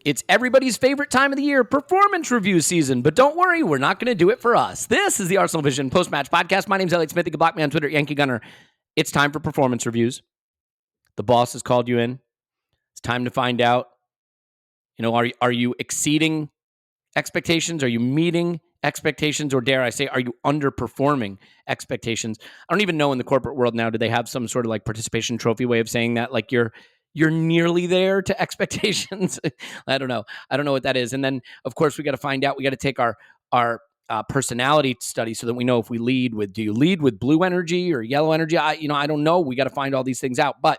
It's everybody's favorite time of the year, performance review season. But don't worry, we're not going to do it for us. This is the ArsenalVision post-match podcast. My name's Elliot Smith. You can block me on Twitter, Yankee Gunner. It's time for performance reviews. The boss has called you in. It's time to find out, are you exceeding expectations? Are you meeting expectations? Or dare I say, are you underperforming expectations? I don't even know in the corporate world now, do they have some sort of like participation trophy way of saying that? Like you're nearly there to expectations. I don't know what that is. And then, of course, we got to find out. We got to take our personality study so that we know if we do you lead with blue energy or yellow energy? I don't know. We got to find all these things out. But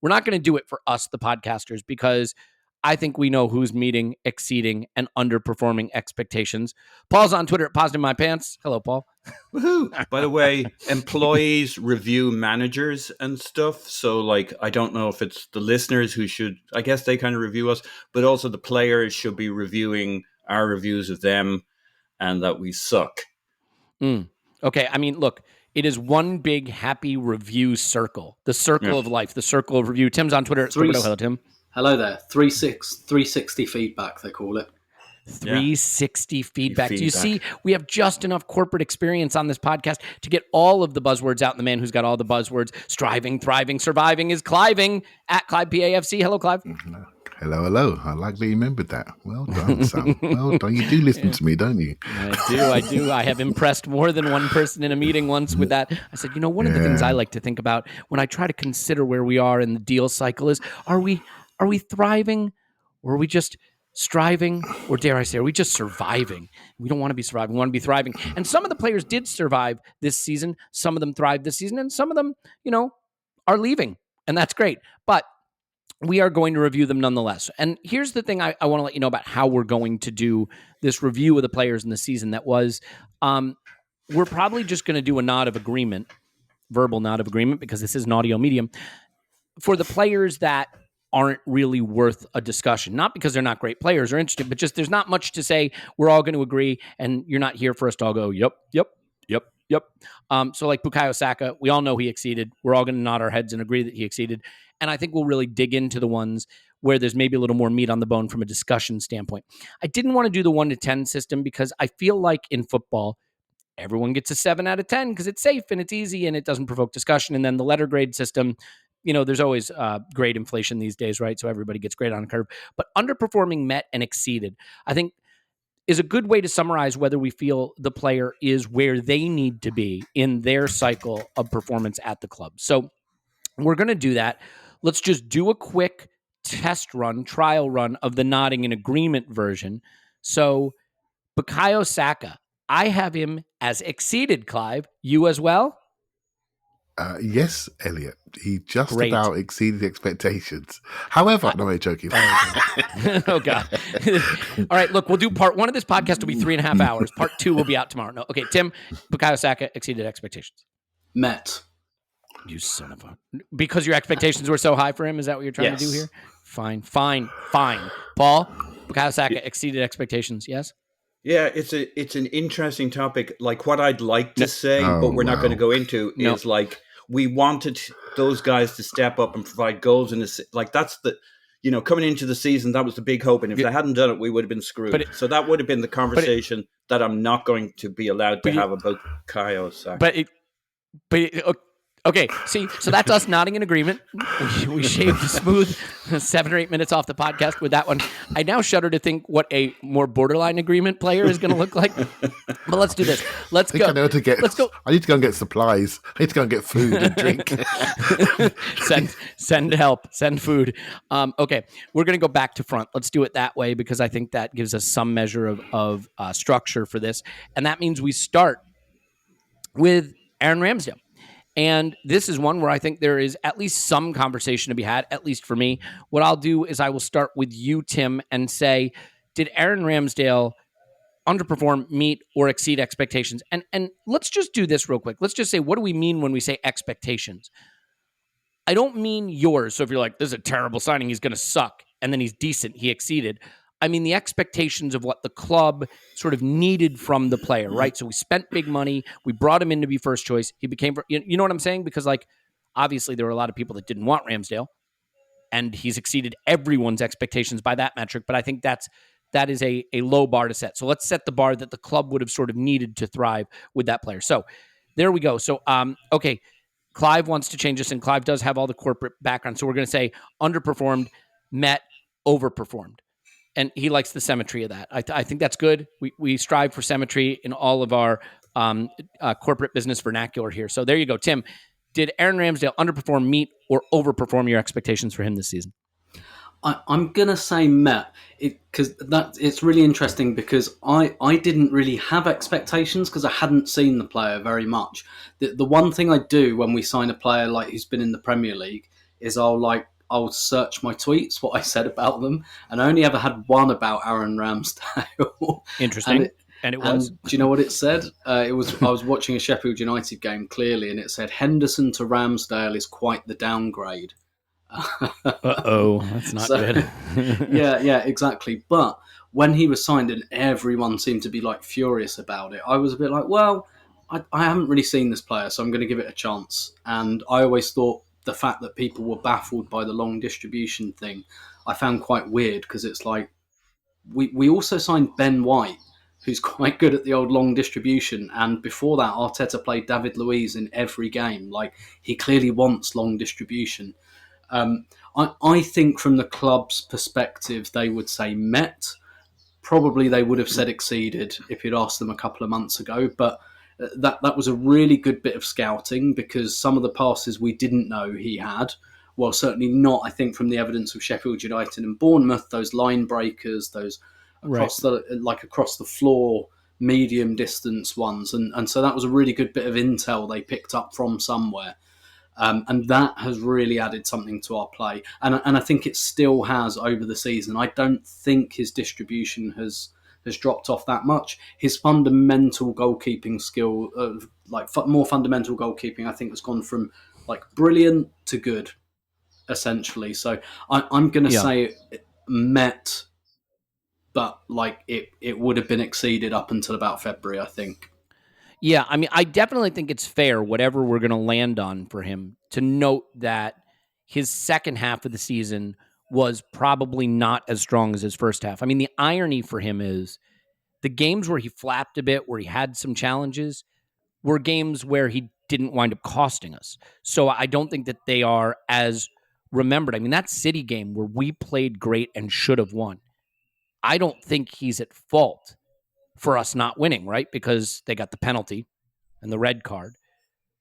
we're not going to do it for us, the podcasters, because I think we know who's meeting, exceeding, and underperforming expectations. Paul's on Twitter at Positive My Pants. Hello, Paul. Woohoo! By the way, employees review managers and stuff. So, I don't know if it's the listeners who should, I guess they kind of review us, but also the players should be reviewing our reviews of them and that we suck. Okay, I mean, look, it is one big happy review circle. The circle of life, the circle of review. Tim's on Twitter. Hello, Tim. Hello there. 360 feedback, they call it. 360 feedback. Do you see, we have just enough corporate experience on this podcast to get all of the buzzwords out. And the man who's got all the buzzwords, striving, thriving, surviving, is Cliving at Clive PAFC. Hello, Clive. Hello. I like that you remembered that. Well done, Sam. Well done. You do listen to me, don't you? I do. I have impressed more than one person in a meeting once with that. I said, one of the things I like to think about when I try to consider where we are in the deal cycle is, are we thriving, or are we just striving, or dare I say, are we just surviving? We don't want to be surviving. We want to be thriving. And some of the players did survive this season. Some of them thrived this season, and some of them, are leaving. And that's great. But we are going to review them nonetheless. And here's the thing I want to let you know about how we're going to do this review of the players in the season. That was, we're probably just going to do a nod of agreement, verbal nod of agreement, because this is an audio medium, for the players that aren't really worth a discussion. Not because they're not great players or interesting, but just there's not much to say. We're all going to agree, and you're not here for us to all go, yep. So like Bukayo Saka, we all know he exceeded. We're all going to nod our heads and agree that he exceeded. And I think we'll really dig into the ones where there's maybe a little more meat on the bone from a discussion standpoint. I didn't want to do the 1 to 10 system because I feel like in football, everyone gets a 7 out of 10 because it's safe and it's easy and it doesn't provoke discussion. And then the letter grade system, there's always grade inflation these days, right? So everybody gets grade on a curve. But underperforming, met, and exceeded, I think, is a good way to summarize whether we feel the player is where they need to be in their cycle of performance at the club. So we're going to do that. Let's just do a quick trial run of the nodding in agreement version. So Bukayo Saka, I have him as exceeded, Clive. You as well? Yes, Elliot. He just about exceeded expectations. However, no, I'm joking. Oh, God. All right, look, we'll do part 1 of this podcast will be 3.5 hours. Part 2 will be out tomorrow. No, okay, Tim, Bukayo Saka exceeded expectations. Met. You son of a... Because your expectations were so high for him? Is that what you're trying to do here? Fine. Paul, Bukayo Saka exceeded expectations, yes? Yeah, it's an interesting topic. Like what I'd like to say, but we're not going to go into is like we wanted those guys to step up and provide goals in this. Like that's the, coming into the season, that was the big hope. And if they hadn't done it, we would have been screwed. So that would have been the conversation that I'm not going to be allowed to have about Bukayo Saka. Okay, see, so that's us nodding in agreement. We shaved a smooth 7 or 8 minutes off the podcast with that one. I now shudder to think what a more borderline agreement player is going to look like. But let's do this. Let's go. Let's go. I need to go and get supplies. I need to go and get food and drink. Send help. Send food. Okay, we're going to go back to front. Let's do it that way because I think that gives us some measure of structure for this. And that means we start with Aaron Ramsdale. And this is one where I think there is at least some conversation to be had, at least for me. What I'll do is I will start with you, Tim, and say, did Aaron Ramsdale underperform, meet, or exceed expectations? And let's just do this real quick. Let's just say, what do we mean when we say expectations? I don't mean yours. So if you're like, this is a terrible signing, he's going to suck, and then he's decent, he exceeded. I mean the expectations of what the club sort of needed from the player, right? So we spent big money. We brought him in to be first choice. He became, you know what I'm saying? Because like, obviously there were a lot of people that didn't want Ramsdale. and he's exceeded everyone's expectations by that metric. But I think that is a low bar to set. So let's set the bar that the club would have sort of needed to thrive with that player. So there we go. So, okay, Clive wants to change this, and Clive does have all the corporate background. So we're going to say underperformed, met, overperformed. And he likes the symmetry of that. I think that's good. We strive for symmetry in all of our corporate business vernacular here. So there you go. Tim, did Aaron Ramsdale underperform, meet, or overperform your expectations for him this season? I'm going to say met, because it's really interesting, because I didn't really have expectations because I hadn't seen the player very much. The one thing I do when we sign a player like who's been in the Premier League is I'll search my tweets, what I said about them, and I only ever had one about Aaron Ramsdale. Interesting. And it was. Do you know what it said? I was watching a Sheffield United game, clearly, and it said Henderson to Ramsdale is quite the downgrade. That's not good. yeah, exactly. But when he was signed and everyone seemed to be like furious about it, I was a bit like, well, I haven't really seen this player, so I'm going to give it a chance. And I always thought the fact that people were baffled by the long distribution thing, I found quite weird, because it's like we also signed Ben White, who's quite good at the old long distribution, and before that Arteta played David Luiz in every game. Like, he clearly wants long distribution. I think from the club's perspective, they would say met. Probably they would have said exceeded if you'd asked them a couple of months ago, but that was a really good bit of scouting, because some of the passes we didn't know he had. Well, certainly not, I think, from the evidence of Sheffield United and Bournemouth, those line breakers, those across the floor, medium distance ones. And so that was a really good bit of intel they picked up from somewhere. And that has really added something to our play. And I think it still has over the season. I don't think his distribution has dropped off that much. His fundamental goalkeeping skill, more fundamental goalkeeping, I think has gone from like brilliant to good, essentially. So I'm going to say met, but like it would have been exceeded up until about February, I think. Yeah, I mean, I definitely think it's fair, whatever we're going to land on for him, to note that his second half of the season was probably not as strong as his first half. I mean, the irony for him is the games where he flapped a bit, where he had some challenges, were games where he didn't wind up costing us. So I don't think that they are as remembered. I mean, that City game where we played great and should have won, I don't think he's at fault for us not winning, right? Because they got the penalty and the red card.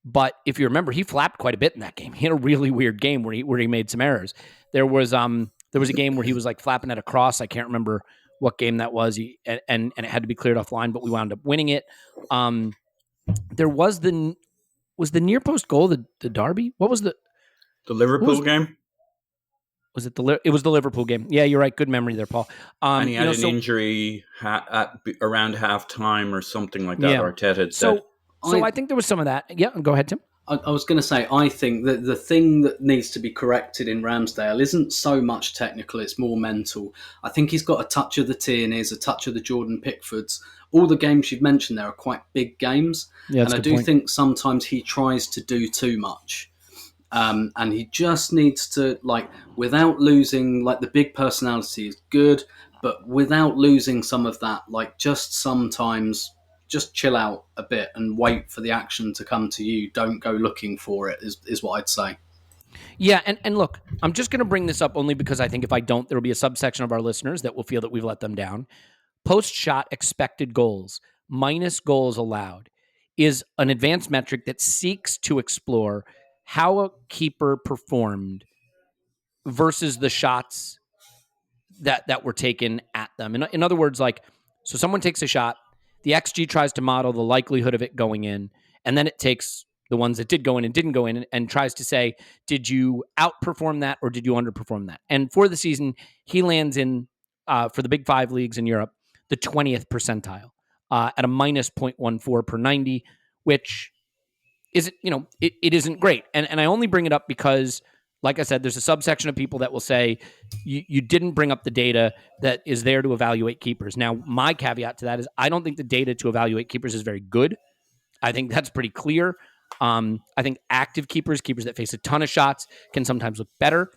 But if you remember, he flapped quite a bit in that game. He had a really weird game where he made some errors. There was a game where he was like flapping at a cross. I can't remember what game that was. And it had to be cleared offline, but we wound up winning it. There was the near post goal, the derby. What was the Liverpool game? Was it it was the Liverpool game? Yeah, you're right. Good memory there, Paul. And he had an injury around half time or something like that. Yeah. Arteta had said. So I think there was some of that. Yeah, go ahead, Tim. I was going to say, I think that the thing that needs to be corrected in Ramsdale isn't so much technical, it's more mental. I think he's got a touch of the Tierneys, a touch of the Jordan Pickfords. All the games you've mentioned there are quite big games. Yeah, and I do think sometimes he tries to do too much. And he just needs to, like, without losing, like, the big personality is good, but without losing some of that, like, just sometimes just chill out a bit and wait for the action to come to you. Don't go looking for it, is what I'd say. Yeah, and look, I'm just going to bring this up only because I think if I don't, there will be a subsection of our listeners that will feel that we've let them down. Post-shot expected goals minus goals allowed is an advanced metric that seeks to explore how a keeper performed versus the shots that were taken at them. In other words, like, so someone takes a shot, the XG tries to model the likelihood of it going in, and then it takes the ones that did go in and didn't go in and tries to say, did you outperform that or did you underperform that? And for the season, he lands in, for the big 5 leagues in Europe, the 20th percentile at a minus 0.14 per 90, which isn't, it isn't great. And I only bring it up because, like I said, there's a subsection of people that will say you didn't bring up the data that is there to evaluate keepers. Now, my caveat to that is I don't think the data to evaluate keepers is very good. I think that's pretty clear. I think active keepers that face a ton of shots, can sometimes look better.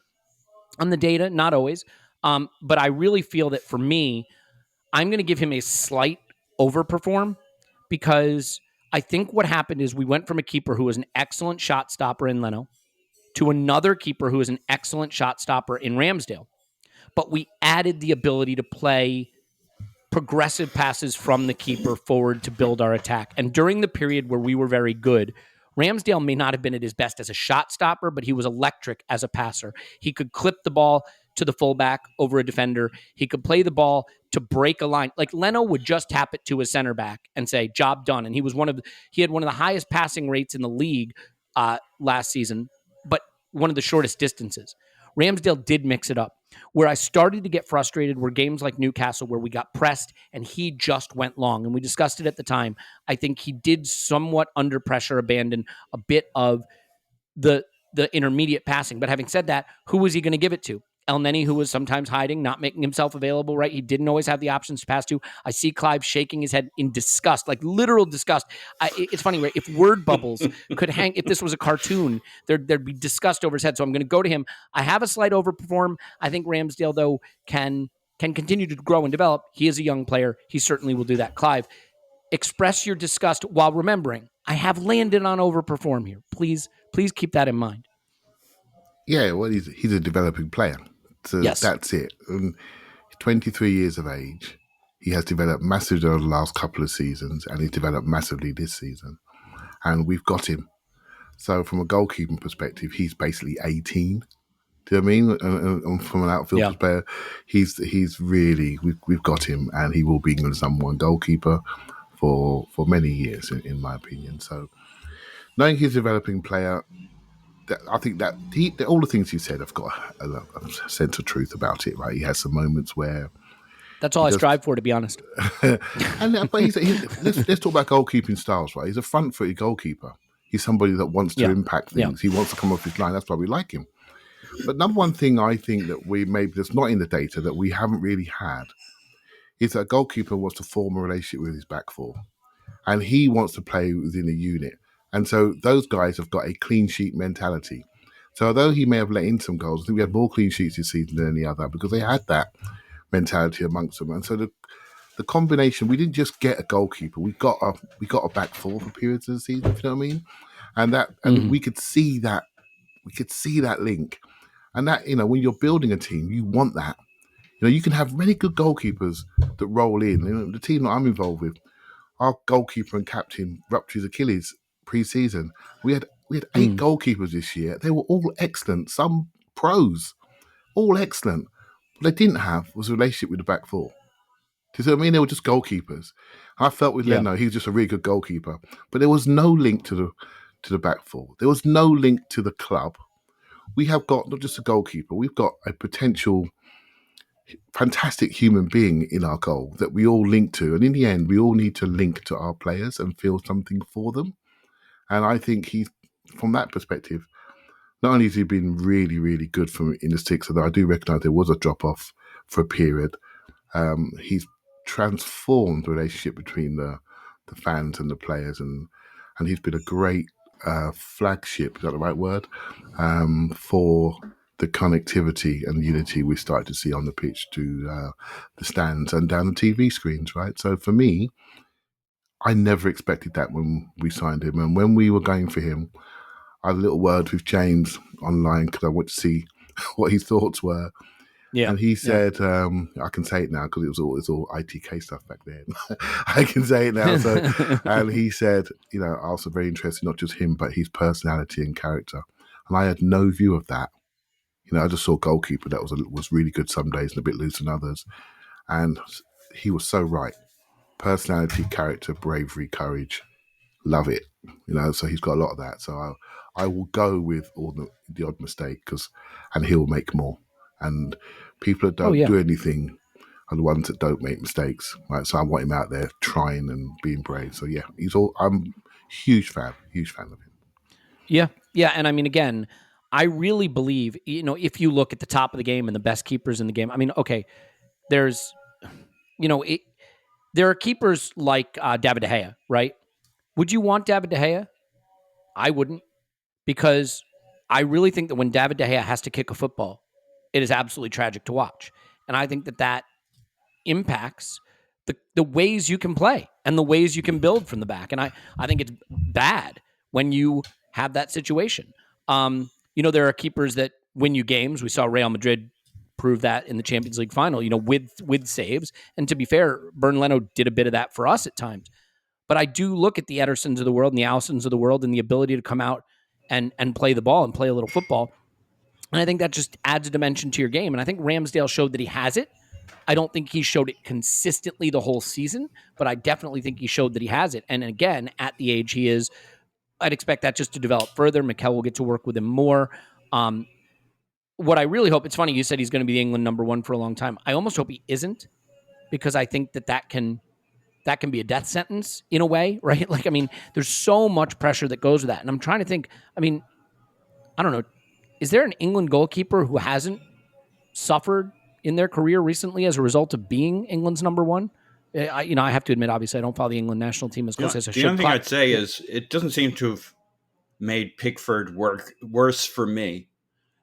on the data, not always. But I really feel that for me, I'm going to give him a slight overperform because I think what happened is we went from a keeper who was an excellent shot stopper in Leno to another keeper who is an excellent shot stopper in Ramsdale. But we added the ability to play progressive passes from the keeper forward to build our attack. And during the period where we were very good, Ramsdale may not have been at his best as a shot stopper, but he was electric as a passer. He could clip the ball to the fullback over a defender. He could play the ball to break a line. Like Leno would just tap it to his center back and say, job done. And he had one of the highest passing rates in the league last season, but one of the shortest distances. Ramsdale did mix it up. Where I started to get frustrated were games like Newcastle where we got pressed and he just went long. And we discussed it at the time. I think he did somewhat under pressure abandon a bit of the intermediate passing. But having said that, who was he going to give it to? Elneny, who was sometimes hiding, not making himself available, right? He didn't always have the options to pass to. I see Clive shaking his head in disgust, like literal disgust. It's funny, right? If word bubbles could hang, if this was a cartoon, there'd be disgust over his head. So I'm going to go to him. I have a slight overperform. I think Ramsdale, though, can continue to grow and develop. He is a young player. He certainly will do that. Clive, express your disgust while remembering, I have landed on overperform here. Please keep that in mind. Yeah, well, he's a developing player. So yes. That's it. 23 years of age. He has developed massively over the last couple of seasons, and he's developed massively this season. And we've got him. So from a goalkeeping perspective, he's basically 18. Do you know what I mean? And from an outfield player, he's really, we've got him, and he will be England's number one goalkeeper for many years, in my opinion. So knowing he's a developing player, I think that all the things you said have got a sense of truth about it, right? He has some moments where that's all I strive for, to be honest. But let's talk about goalkeeping styles, right? He's a front-footed goalkeeper. He's somebody that wants to impact things. He wants to come off his line. That's why we like him. But number one thing I think that we maybe that's not in the data that we haven't really had is that a goalkeeper wants to form a relationship with his back four, and he wants to play within a unit. And so those guys have got a clean sheet mentality. So although he may have let in some goals, I think we had more clean sheets this season than any other because they had that mentality amongst them. And so the combination, we didn't just get a goalkeeper, we got a back four for periods of the season, if you know what I mean? And we could see that link. And that, when you're building a team, you want that. You can have many good goalkeepers that roll in. The team that I'm involved with, our goalkeeper and captain ruptured his Achilles pre-season. We had 8 goalkeepers this year. They were all excellent. Some pros, all excellent. What they didn't have was a relationship with the back four. Do you see what I mean? They were just goalkeepers. I felt with Leno, he was just a really good goalkeeper, but there was no link to the back four. There was no link to the club. We have got not just a goalkeeper. We've got a potential fantastic human being in our goal that we all link to, and in the end, we all need to link to our players and feel something for them. And I think from that perspective, not only has he been really, really good in the sticks, although I do recognise there was a drop-off for a period, he's transformed the relationship between the fans and the players, and he's been a great flagship, is that the right word, for the connectivity and unity we started to see on the pitch to the stands and down the TV screens, right? So for me, I never expected that when we signed him. And when we were going for him, I had a little word with James online because I wanted to see what his thoughts were. Yeah. And he said, I can say it now because it was all ITK stuff back then. I can say it now. So, and he said, I was also very interested, not just him, but his personality and character. And I had no view of that. I just saw goalkeeper that was really good some days and a bit loose than others. And he was so right. Personality, character, bravery, courage, love it. So he's got a lot of that. So I will go with all the odd mistake and he'll make more. And people that don't do anything are the ones that don't make mistakes, right? So I want him out there trying and being brave. So yeah, I'm huge fan of him. Yeah, and I mean, again, I really believe, if you look at the top of the game and the best keepers in the game, I mean, okay, there's, there are keepers like David De Gea, right? Would you want David De Gea? I wouldn't, because I really think that when David De Gea has to kick a football, it is absolutely tragic to watch. And I think that impacts the ways you can play and the ways you can build from the back. And I think it's bad when you have that situation. There are keepers that win you games. We saw Real Madrid prove that in the Champions League final, with saves. And to be fair, Bernd Leno did a bit of that for us at times. But I do look at the Edersons of the world and the Alissons of the world and the ability to come out and play the ball and play a little football. And I think that just adds a dimension to your game. And I think Ramsdale showed that he has it. I don't think he showed it consistently the whole season, but I definitely think he showed that he has it. And again, at the age he is, I'd expect that just to develop further. Mikel will get to work with him more. What I really hope, it's funny, you said he's going to be the England number one for a long time. I almost hope he isn't, because I think that can be a death sentence in a way, right? Like, I mean, there's so much pressure that goes with that. And I'm trying to think, I mean, I don't know. Is there an England goalkeeper who hasn't suffered in their career recently as a result of being England's number one? I have to admit, obviously, I don't follow the England national team as close as I should. The only thing I'd say is it doesn't seem to have made Pickford worse for me.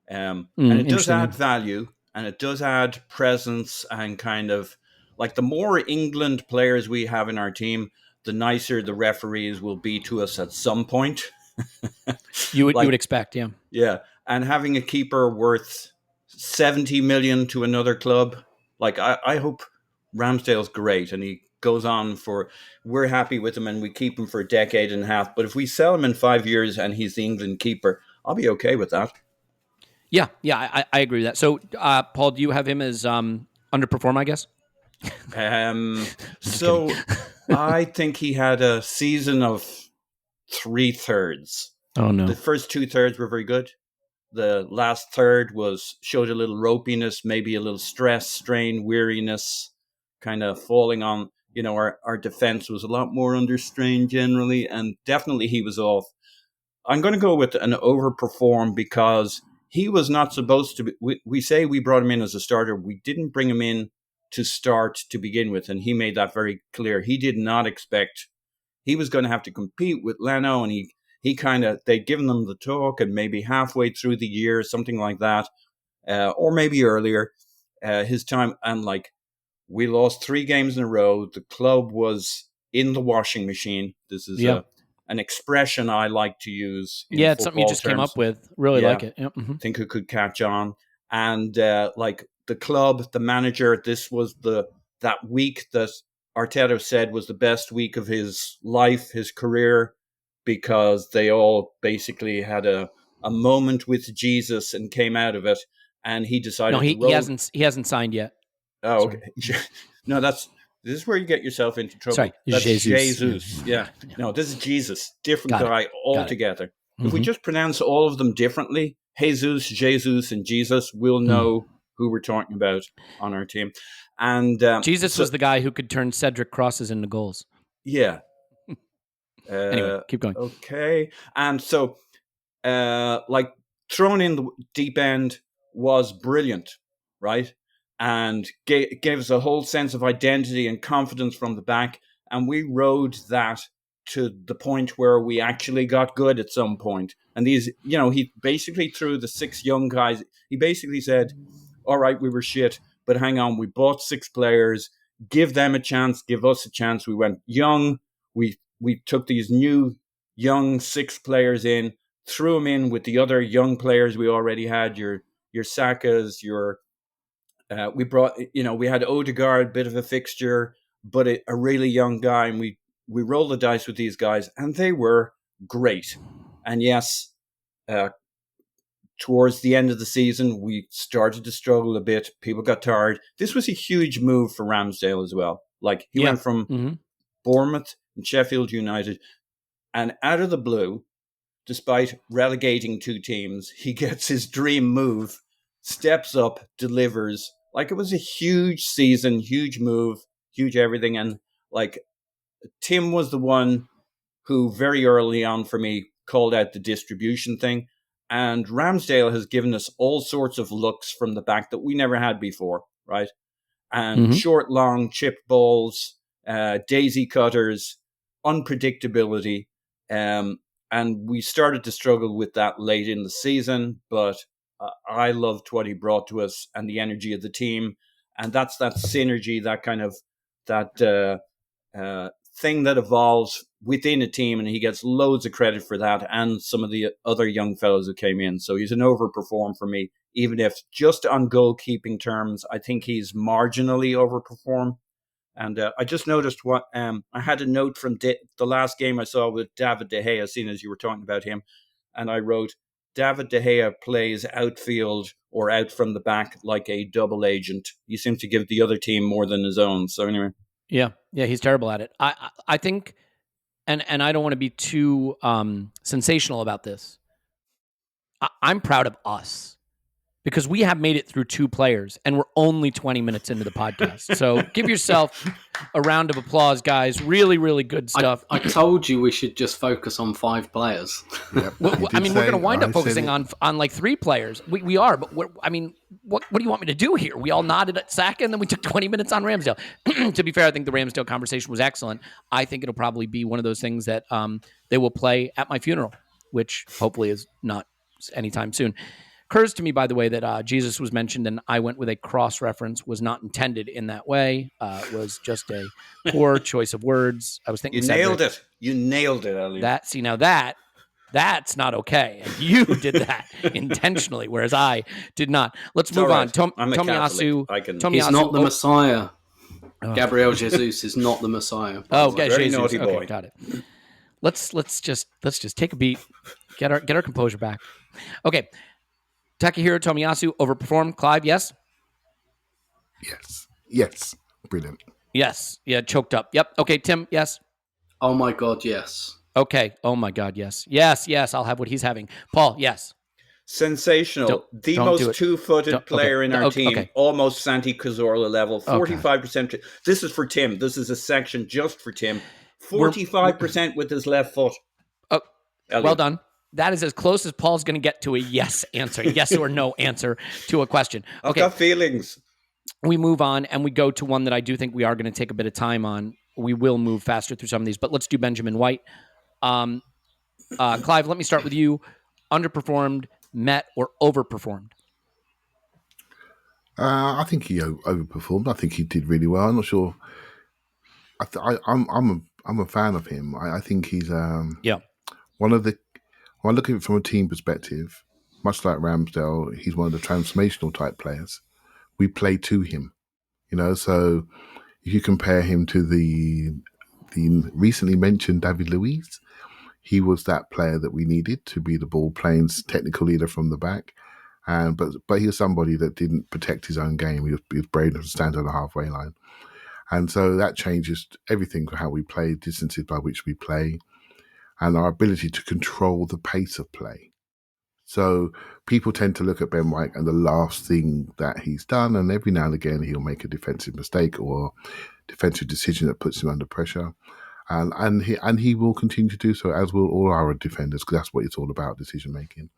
And it does add value, and it does add presence, and kind of like the more England players we have in our team, the nicer the referees will be to us at some point. You would expect, yeah. Yeah. And having a keeper worth 70 million to another club, like I hope Ramsdale's great and he goes on we're happy with him and we keep him for a decade and a half. But if we sell him in 5 years and he's the England keeper, I'll be okay with that. Yeah, I agree with that. So, Paul, do you have him as underperform, I guess? So I think he had a season of 3/3. Oh, no. The first 2/3 were very good. The last third showed a little ropiness, maybe a little stress, strain, weariness, kind of falling on, our defense was a lot more under strain generally, and definitely he was off. I'm going to go with an overperform because he was not supposed to be. We say we brought him in as a starter. We didn't bring him in to start to begin with, and he made that very clear. He did not expect he was going to have to compete with Leno, and they'd given them the talk, and maybe halfway through the year, something like that, or maybe earlier, his time, and we lost 3 games in a row. The club was in the washing machine. This is an expression I like to use. It's something you just came up with. Really like it. Yep. Mm-hmm. Think it could catch on. And the club, the manager, this was that week that Arteta said was the best week of his life, his career, because they all basically had a moment with Jesus and came out of it. And he decided. No, he hasn't signed yet. Oh, okay. No, this is where you get yourself into trouble. Sorry, that's Jesus. Yeah. No, this is Jesus. Different guy altogether. If we just pronounce all of them differently, Jesus, and Jesus, we'll know who we're talking about on our team. And Jesus was the guy who could turn Cedric crosses into goals. Yeah. Anyway, keep going. Okay. And so, thrown in the deep end was brilliant, right? And gave us a whole sense of identity and confidence from the back. And we rode that to the point where we actually got good at some point. And these, he basically threw the 6 young guys. He basically said, all right, we were shit, but hang on, we bought 6 players, give them a chance, give us a chance. We went young. We took these new young 6 players in, threw them in with the other young players we already had, your Sakas, we brought, we had Odegaard, bit of a fixture, but a really young guy, and we rolled the dice with these guys, and they were great. And yes, towards the end of the season, we started to struggle a bit. People got tired. This was a huge move for Ramsdale as well. He went from Bournemouth and Sheffield United, and out of the blue, despite relegating 2 teams, he gets his dream move, steps up, delivers. It was a huge season, huge move, huge everything. And Tim was the one who very early on for me called out the distribution thing. And Ramsdale has given us all sorts of looks from the back that we never had before, right? And short, long, chip balls, daisy cutters, unpredictability. And we started to struggle with that late in the season, but I loved what he brought to us and the energy of the team. And that's that synergy, that kind of thing that evolves within a team. And he gets loads of credit for that and some of the other young fellows who came in. So he's an overperform for me, even if just on goalkeeping terms, I think he's marginally overperformed. And I just noticed I had a note from the last game I saw with David De Gea, seeing as you were talking about him. And I wrote, David De Gea plays outfield or out from the back like a double agent. He seems to give the other team more than his own. So anyway. Yeah, he's terrible at it. I think, and I don't want to be too sensational about this. I'm proud of us because we have made it through 2 players and we're only 20 minutes into the podcast. So give yourself a round of applause, guys. Really, really good stuff. I told you we should just focus on 5 players. Yep, we're going to wind up focusing on like 3 players. We are, but what do you want me to do here? We all nodded at Saka and then we took 20 minutes on Ramsdale. To be fair, I think the Ramsdale conversation was excellent. I think it'll probably be one of those things that they will play at my funeral, which hopefully is not anytime soon. Occurs to me, by the way, that Jesus was mentioned, and I went with a cross reference. Was not intended in that way. Was just a poor choice of words. I was thinking you nailed it. You nailed it, Elliot. That's not okay. And you did that intentionally, whereas I did not. Let's move on. Tomiyasu. He's not the Messiah. Gabriel Jesus is not the Messiah. Oh, okay, very Jesus. naughty boy. Okay, got it. Let's just take a beat. Get our composure back. Okay. Takahiro Tomiyasu overperformed. Clive, yes? Yes. Brilliant. Yes. Yeah, choked up. Yep. Okay, Tim, yes? Oh my God, yes. Okay. Oh my God, yes. Yes, I'll have what he's having. Paul, yes. Sensational. The most two-footed player in our team. Almost Santi Cazorla level. 45%. This is for Tim. This is a section just for Tim. 45% with his left foot. Oh, well done. That is as close as Paul's going to get to a yes answer, yes or no answer to a question. Okay. I've got feelings. We move on and we go to one that I do think we are going to take a bit of time on. We will move faster through some of these, but let's do Benjamin White. Clive, let me start with you. Underperformed, met, or overperformed? I think he overperformed. I think he did really well. I'm not sure. I'm a fan of him. I think he's one of the. When I look at it from a team perspective, much like Ramsdale, he's one of the transformational type players. We play to him, So if you compare him to the recently mentioned David Luiz, he was that player that we needed to be the ball playing technical leader from the back. But he was somebody that didn't protect his own game. He was brave enough to stand on the halfway line. And so that changes everything for how we play, distances by which we play, and our ability to control the pace of play. So people tend to look at Ben White and the last thing that he's done, and every now and again he'll make a defensive mistake or defensive decision that puts him under pressure. And he will continue to do so, as will all our defenders, because that's what it's all about, decision making.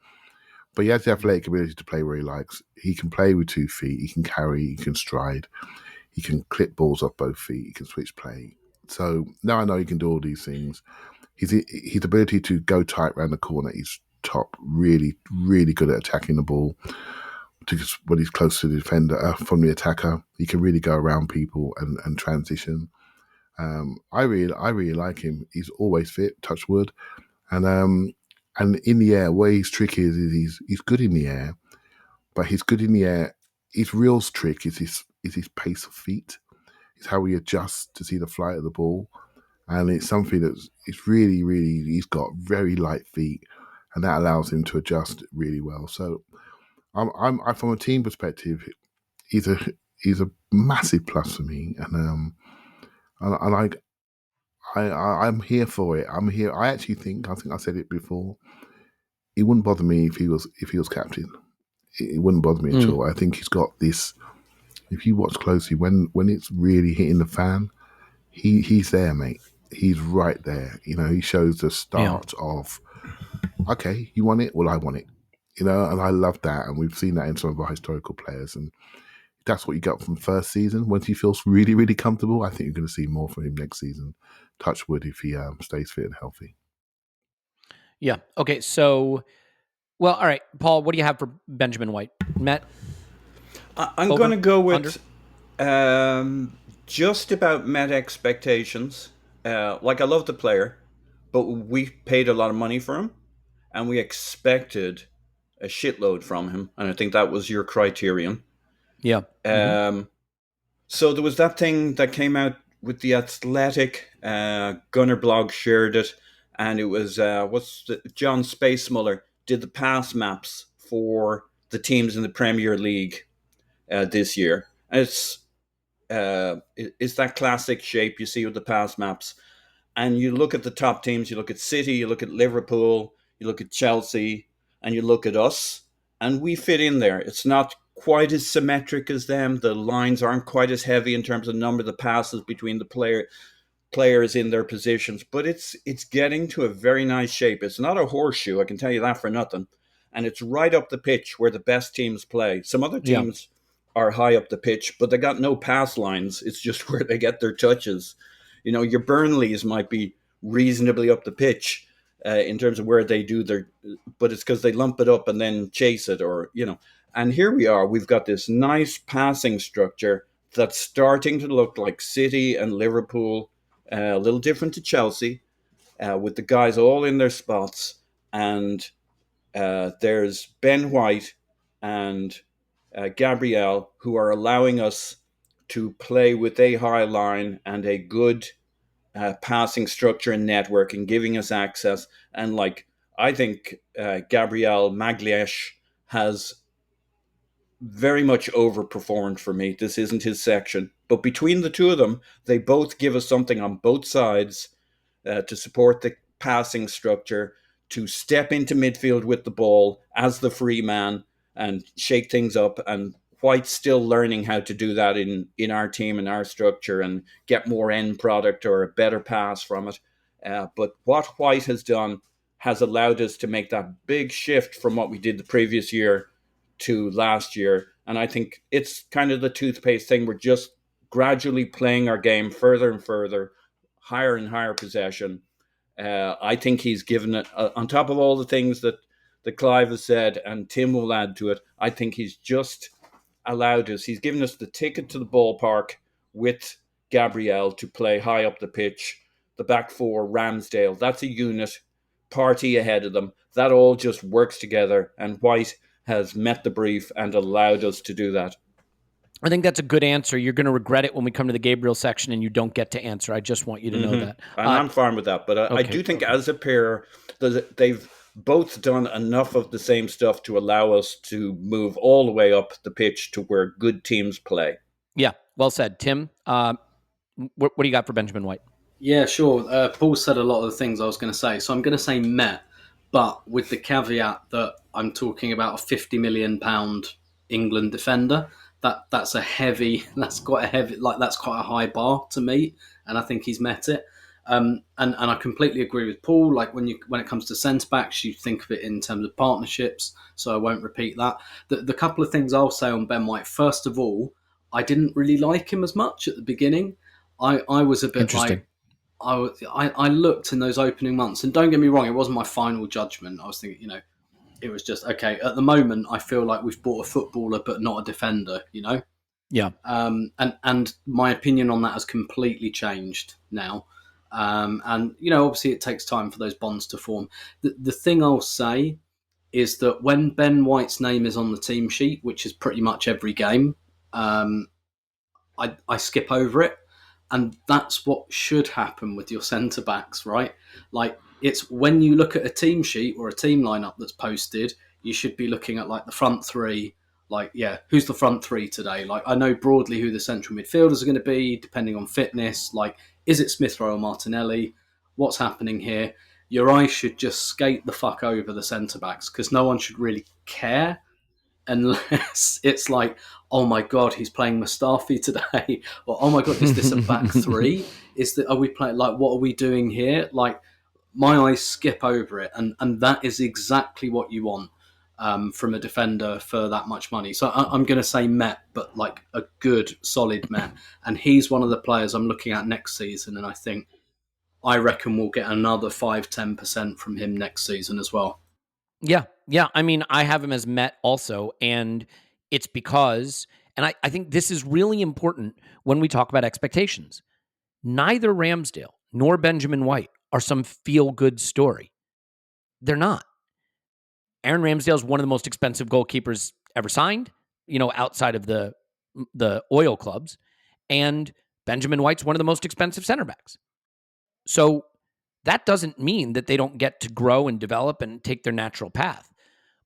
But he has the athletic ability to play where he likes. He can play with 2 feet, he can carry, he can stride, he can clip balls off both feet, he can switch play. So now I know he can do all these things. His ability to go tight around the corner is top, really, really good at attacking the ball. When he's close to the defender, from the attacker, he can really go around people and transition. I really like him. He's always fit, touch wood. And in the air, where his trick is he's good in the air, but he's good in the air. His real trick is his pace of feet. It's how he adjusts to see the flight of the ball. And it's something it's really, really, he's got very light feet, and that allows him to adjust really well. So I'm from a team perspective, he's a massive plus for me. And I'm here for it. I'm here. I think I said it before. It wouldn't bother me if he was captain. It wouldn't bother me at all. I think he's got this. If you watch closely, when it's really hitting the fan, he's there, mate. He's right there. He shows the start of, okay, you want it? Well, I want it. And I love that. And we've seen that in some of our historical players. And that's what you got from first season. Once he feels really, really comfortable, I think you're going to see more from him next season. Touch wood if he stays fit and healthy. Yeah. Okay. So Well, all right, Paul, what do you have for Benjamin White? Met? I'm going to go with just about met expectations. I love the player, but we paid a lot of money for him, and we expected a shitload from him, and I think that was your criterion. Yeah. So there was that thing that came out with the Athletic. Gunner Blog shared it, and it was John Spacemuller did the pass maps for the teams in the Premier League this year. And it's that classic shape you see with the pass maps. And you look at the top teams, you look at City, you look at Liverpool, you look at Chelsea, and you look at us, and we fit in there. It's not quite as symmetric as them. The lines aren't quite as heavy in terms of number of the passes between the players in their positions, but it's getting to a very nice shape. It's not a horseshoe, I can tell you that for nothing. And it's right up the pitch where the best teams play. Some other teams are high up the pitch, but they got no pass lines. It's just where they get their touches. Your Burnleys might be reasonably up the pitch in terms of where they do but it's because they lump it up and then chase it, And here we are. We've got this nice passing structure that's starting to look like City and Liverpool, a little different to Chelsea, with the guys all in their spots. And there's Ben White and Gabriel, who are allowing us to play with a high line and a good passing structure and network, and giving us access. And I think Gabriel Magalhães has very much overperformed for me. This isn't his section, but between the two of them, they both give us something on both sides to support the passing structure, to step into midfield with the ball as the free man and shake things up. And White's still learning how to do that in our team and our structure and get more end product or a better pass from it. But what White has done has allowed us to make that big shift from what we did the previous year to last year. And I think it's kind of the toothpaste thing. We're just gradually playing our game further and further, higher and higher possession. I think he's given it, on top of all the things that Clive has said, and Tim will add to it, I think he's just allowed us, he's given us the ticket to the ballpark with Gabriel to play high up the pitch. The back four, Ramsdale, that's a unit, Partey ahead of them. That all just works together, and White has met the brief and allowed us to do that. I think that's a good answer. You're going to regret it when we come to the Gabriel section and you don't get to answer. I just want you to know that. And I'm fine with that. But I do think as a pair, they've both done enough of the same stuff to allow us to move all the way up the pitch to where good teams play. Yeah, well said. Tim, what do you got for Benjamin White? Yeah, sure. Paul said a lot of the things I was going to say. So I'm going to say Met, but with the caveat that I'm talking about a £50 million England defender. That's quite a high bar to meet, and I think he's met it. And I completely agree with Paul. Like when it comes to centre backs, you think of it in terms of partnerships. So I won't repeat that. The couple of things I'll say on Ben White. First of all, I didn't really like him as much at the beginning. I was a bit like I looked in those opening months, and don't get me wrong, it wasn't my final judgment. I was thinking, it was just, okay, at the moment, I feel like we've bought a footballer but not a defender, Yeah. And my opinion on that has completely changed now. And, obviously it takes time for those bonds to form. The thing I'll say is that when Ben White's name is on the team sheet, which is pretty much every game, I skip over it. And that's what should happen with your centre-backs, right? Like, it's when you look at a team sheet or a team lineup that's posted, you should be looking at the front three. Who's the front three today? I know broadly who the central midfielders are going to be, depending on fitness. Is it Smith Rowe or Martinelli? What's happening here? Your eyes should just skate the fuck over the centre-backs, because no one should really care unless it's oh my God, he's playing Mustafi today. Or, oh my God, is this a back three? Are we playing, what are we doing here? My eyes skip over it, and that is exactly what you want from a defender for that much money. So I'm going to say Met, but a good, solid Met. And he's one of the players I'm looking at next season, and I reckon we'll get another 5-10% from him next season as well. Yeah. I mean, I have him as Met also, and it's because, and I think this is really important when we talk about expectations. Neither Ramsdale nor Benjamin White are some feel-good story. They're not. Aaron Ramsdale is one of the most expensive goalkeepers ever signed, outside of the oil clubs, and Benjamin White's one of the most expensive center backs. So that doesn't mean that they don't get to grow and develop and take their natural path,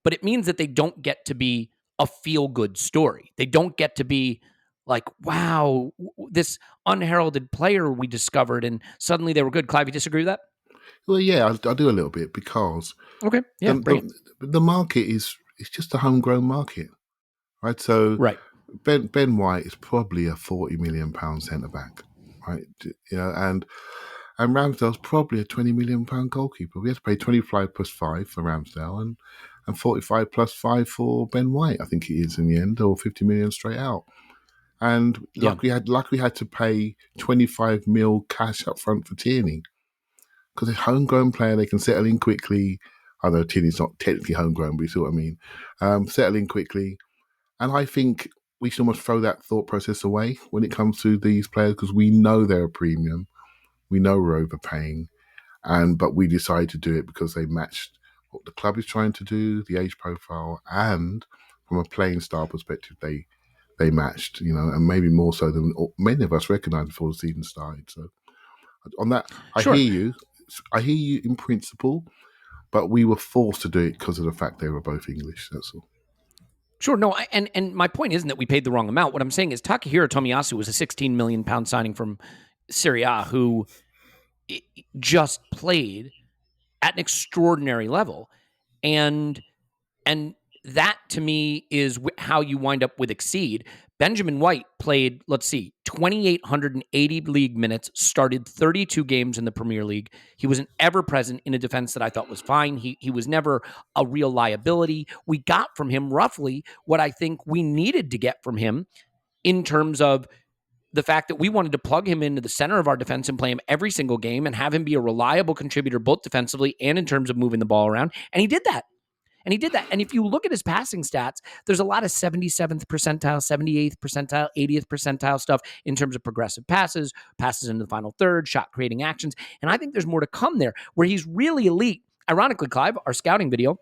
but it means that they don't get to be a feel-good story. They don't get to be like, wow, this unheralded player we discovered, and suddenly they were good. Clive, you disagree with that? Well, yeah, I do a little bit because the market is just a homegrown market, right? So right. Ben White is probably a £40 million centre back, right? And Ramsdale's probably a £20 million goalkeeper. We have to pay 25 plus 5 for Ramsdale and 45 plus 5 for Ben White, I think it is in the end, or 50 million straight out. And we had to pay 25 mil cash up front for Tierney. Because a homegrown player, they can settle in quickly. I know Tierney's not technically homegrown, but you see what I mean. Settle in quickly. And I think we should almost throw that thought process away when it comes to these players, because we know they're a premium. We know we're overpaying. But we decided to do it because they matched what the club is trying to do, the age profile, and from a playing style perspective, they matched, and maybe more so than many of us recognised before the season started. So on that, I hear you. I hear you in principle, but we were forced to do it because of the fact they were both English. That's all. Sure. No, and my point isn't that we paid the wrong amount. What I'm saying is Takahiro Tomiyasu was a £16 million signing from Serie A who just played at an extraordinary level. And that, to me, is how you wind up with Exceed. Benjamin White played, 2,880 league minutes, started 32 games in the Premier League. He was an ever-present in a defense that I thought was fine. He was never a real liability. We got from him roughly what I think we needed to get from him in terms of the fact that we wanted to plug him into the center of our defense and play him every single game and have him be a reliable contributor both defensively and in terms of moving the ball around. And he did that. And if you look at his passing stats, there's a lot of 77th percentile, 78th percentile, 80th percentile stuff in terms of progressive passes into the final third, shot creating actions. And I think there's more to come there where he's really elite. Ironically, Clive, our scouting video,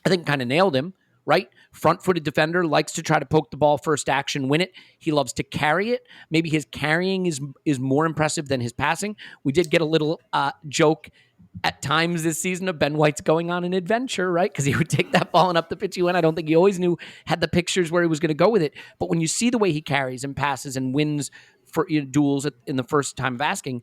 I think kind of nailed him, right? Front-footed defender, likes to try to poke the ball first action, win it. He loves to carry it. Maybe his carrying is more impressive than his passing. We did get a little joke at times this season of Ben White's going on an adventure, right? Because he would take that ball and up the pitch he went. I don't think he always had the pictures where he was going to go with it. But when you see the way he carries and passes and wins for duels in the first time of asking,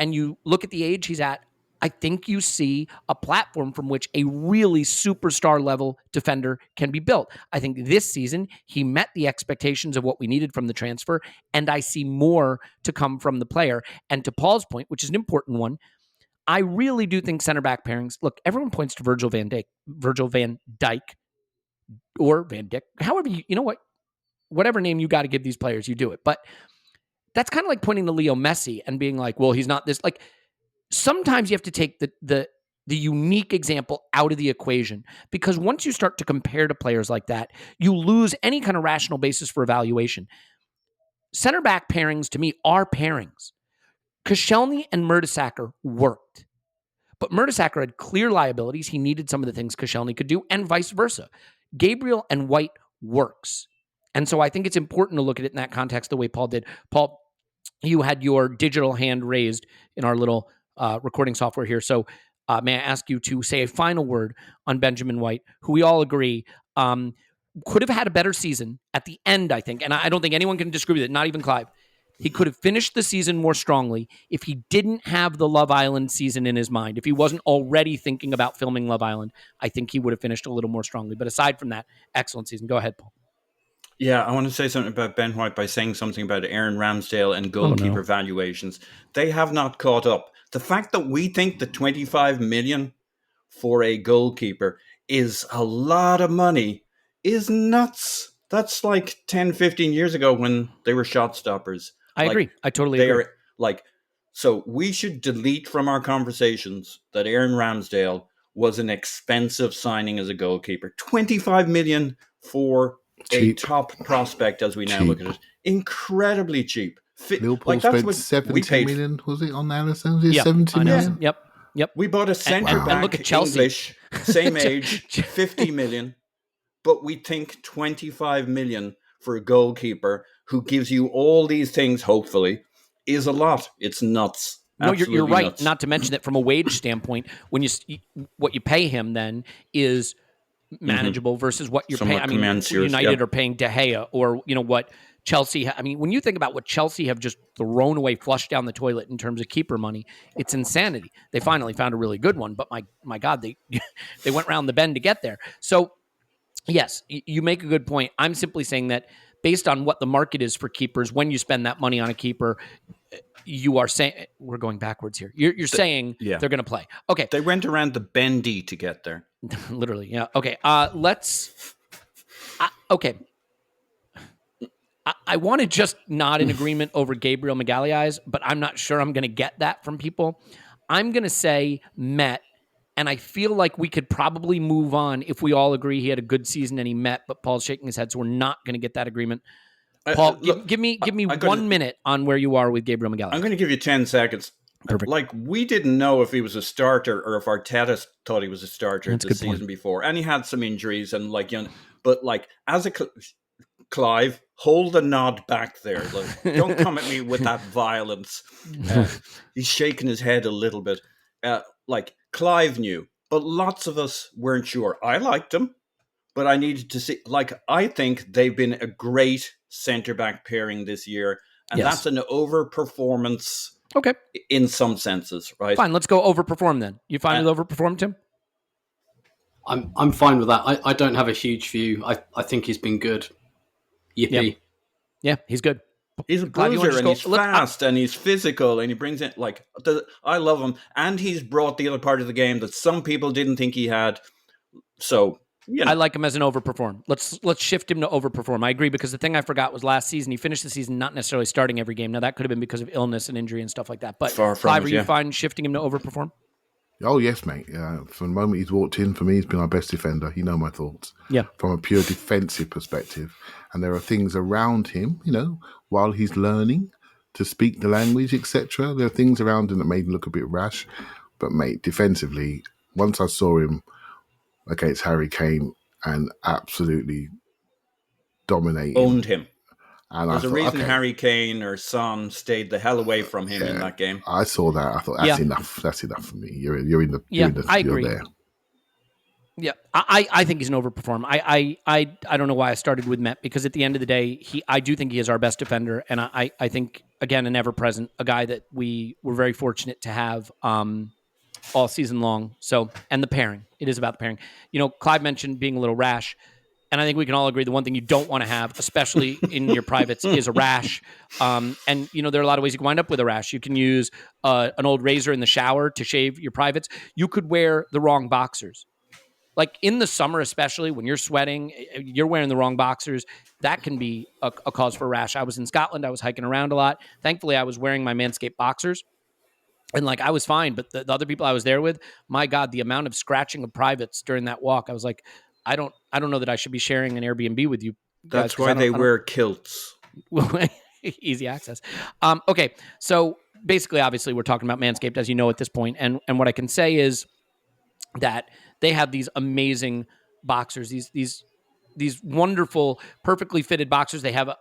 and you look at the age he's at, I think you see a platform from which a really superstar level defender can be built. I think this season he met the expectations of what we needed from the transfer, and I see more to come from the player. And to Paul's point, which is an important one, I really do think center back pairings. Look, everyone points to Virgil van Dijk, or Van Dijk. However, you know what? Whatever name you got to give these players, you do it. But that's kind of like pointing to Leo Messi and being like, well, he's not this. Like, sometimes you have to take the unique example out of the equation, because once you start to compare to players like that, you lose any kind of rational basis for evaluation. Center back pairings to me are pairings. Koscielny and Mertesacker worked. But Mertesacker had clear liabilities. He needed some of the things Koscielny could do, and vice versa. Gabriel and White works. And so I think it's important to look at it in that context the way Paul did. Paul, you had your digital hand raised in our little recording software here. So may I ask you to say a final word on Benjamin White, who we all agree could have had a better season at the end, I think. And I don't think anyone can disagree with it, not even Clive. He could have finished the season more strongly if he didn't have the Love Island season in his mind. If he wasn't already thinking about filming Love Island, I think he would have finished a little more strongly. But aside from that, excellent season. Go ahead, Paul. Yeah, I want to say something about Ben White by saying something about Aaron Ramsdale and goalkeeper valuations. They have not caught up. The fact that we think the 25 million for a goalkeeper is a lot of money is nuts. That's like 10, 15 years ago when they were shot stoppers. I agree. I totally agree. So we should delete from our conversations that Aaron Ramsdale was an expensive signing as a goalkeeper. 25 million for cheap. A top prospect, as we now look at it. Incredibly cheap. Liverpool spent 70 million, was it, on Alisson? 70 million? Yep. We bought a centre-back, look at Chelsea. English, same age, 50 million. But we think 25 million for a goalkeeper who gives you all these things, hopefully, is a lot. It's nuts. No, you're right. Nuts. Not to mention that from a wage standpoint, when what you pay him then is manageable versus what you're paying. I mean, United are paying De Gea, or what Chelsea. I mean, when you think about what Chelsea have just thrown away, flushed down the toilet in terms of keeper money, it's insanity. They finally found a really good one, but my God, they went around the bend to get there. So yes, you make a good point. I'm simply saying that based on what the market is for keepers, when you spend that money on a keeper, you are saying we're going backwards here. You're saying they're going to play. Okay, they went around the bendy to get there. Literally, yeah. Okay, okay. I want to just nod in agreement over Gabriel Magalhães, but I'm not sure I'm going to get that from people. I'm going to say Met, and I feel like we could probably move on if we all agree he had a good season and he met, but Paul's shaking his head, so we're not going to get that agreement. Paul, give me 1 minute on where you are with Gabriel Magalhães. I'm going to give you 10 seconds. Perfect. Like, we didn't know if he was a starter or if Arteta thought he was a starter the season before. And he had some injuries and but as a Clive, hold the nod back there. Don't come at me with that violence. He's shaking his head a little bit. Clive knew, but lots of us weren't sure. I liked him, but I needed to see. I think they've been a great centre-back pairing this year, and that's an overperformance. Okay, in some senses, right? Fine, let's go overperform then. You find it overperformed, Tim? I'm fine with that. I don't have a huge view. I think he's been good. Yippee. Yeah, he's good. He's a bruiser, and he's fast, and he's physical, and he brings in, I love him. And he's brought the other part of the game that some people didn't think he had. So, I like him as an overperform. Let's shift him to overperform. I agree, because the thing I forgot was last season, he finished the season not necessarily starting every game. Now, that could have been because of illness and injury and stuff like that. But Clive, are you fine shifting him to overperform? Oh, yes, mate. From the moment he's walked in, for me, he's been our best defender. You know my thoughts. Yeah. From a pure defensive perspective. And there are things around him, while he's learning to speak the language, etc. There are things around him that made him look a bit rash. But, mate, defensively, once I saw him against Harry Kane and absolutely dominated. Owned him. And there's a reason Harry Kane or Son stayed the hell away from him in that game. I saw that. I thought, that's enough. That's enough for me. You're in the I agree. You're there. Yeah, I think he's an overperform. I don't know why I started with Met, because at the end of the day, I do think he is our best defender, and I think, again, an ever-present, a guy that we were very fortunate to have all season long. So, and the pairing. It is about the pairing. Clive mentioned being a little rash, and I think we can all agree the one thing you don't want to have, especially in your privates, is a rash. And, there are a lot of ways you can wind up with a rash. You can use an old razor in the shower to shave your privates. You could wear the wrong boxers. Like in the summer, especially when you're sweating, you're wearing the wrong boxers. That can be a cause for a rash. I was in Scotland. I was hiking around a lot. Thankfully, I was wearing my Manscaped boxers. And I was fine. But the other people I was there with, my God, the amount of scratching of privates during that walk, I was like, I don't know that I should be sharing an Airbnb with you guys. That's why they wear kilts. Easy access. Okay. So basically, obviously, we're talking about Manscaped, as you know, at this point. And what I can say is that they have these amazing boxers, these wonderful, perfectly fitted boxers. They have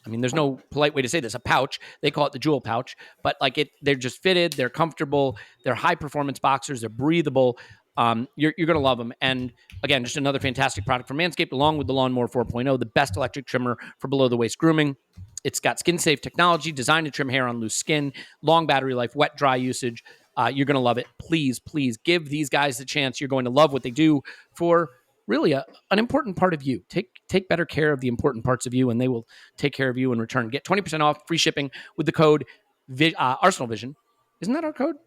there's no polite way to say this, a pouch. They call it the jewel pouch, but they're just fitted. They're comfortable. They're high performance boxers. They're breathable. You're going to love them. And again, just another fantastic product from Manscaped, along with the Lawnmower 4.0, the best electric trimmer for below the waist grooming. It's got skin safe technology designed to trim hair on loose skin, long battery life, wet, dry usage. You're going to love it. Please, please give these guys the chance. You're going to love what they do for really an important part of you. Take better care of the important parts of you, and they will take care of you in return. Get 20% off free shipping with the code ArsenalVision. Isn't that our code?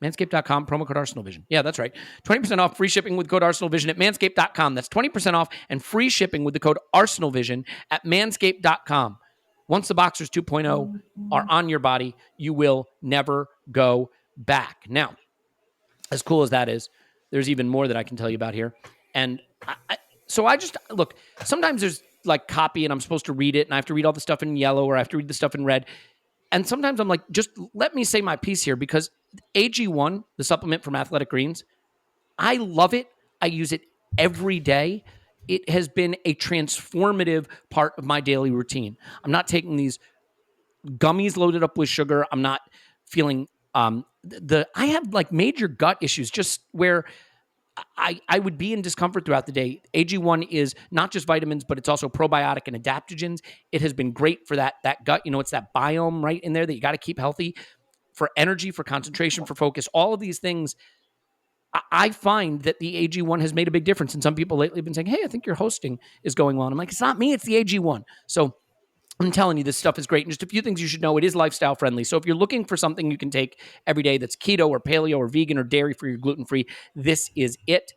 Manscaped.com, promo code ArsenalVision. Yeah, that's right. 20% off free shipping with code ArsenalVision at Manscaped.com. That's 20% off and free shipping with the code ArsenalVision at Manscaped.com. Once the Boxers 2.0 are on your body, you will never go back. Now, as cool as that is, there's even more that I can tell you about here. And so I just, look, sometimes there's like copy and I'm supposed to read it and I have to read all the stuff in yellow or I have to read the stuff in red. And sometimes I'm like, just let me say my piece here, because AG1, the supplement from Athletic Greens, I love it. I use it every day. It has been a transformative part of my daily routine. I'm not taking these gummies loaded up with sugar. I'm not feeling I have like major gut issues just where I would be in discomfort throughout the day. AG1 is not just vitamins, but it's also probiotic and adaptogens. It has been great for that gut. It's that biome right in there that you got to keep healthy, for energy, for concentration, for focus, all of these things. I find that the AG1 has made a big difference. And some people lately have been saying, hey, I think your hosting is going well. I'm like, it's not me, it's the AG1. So I'm telling you, this stuff is great. And just a few things you should know, it is lifestyle friendly. So if you're looking for something you can take every day that's keto or paleo or vegan or dairy-free or gluten-free, this is it.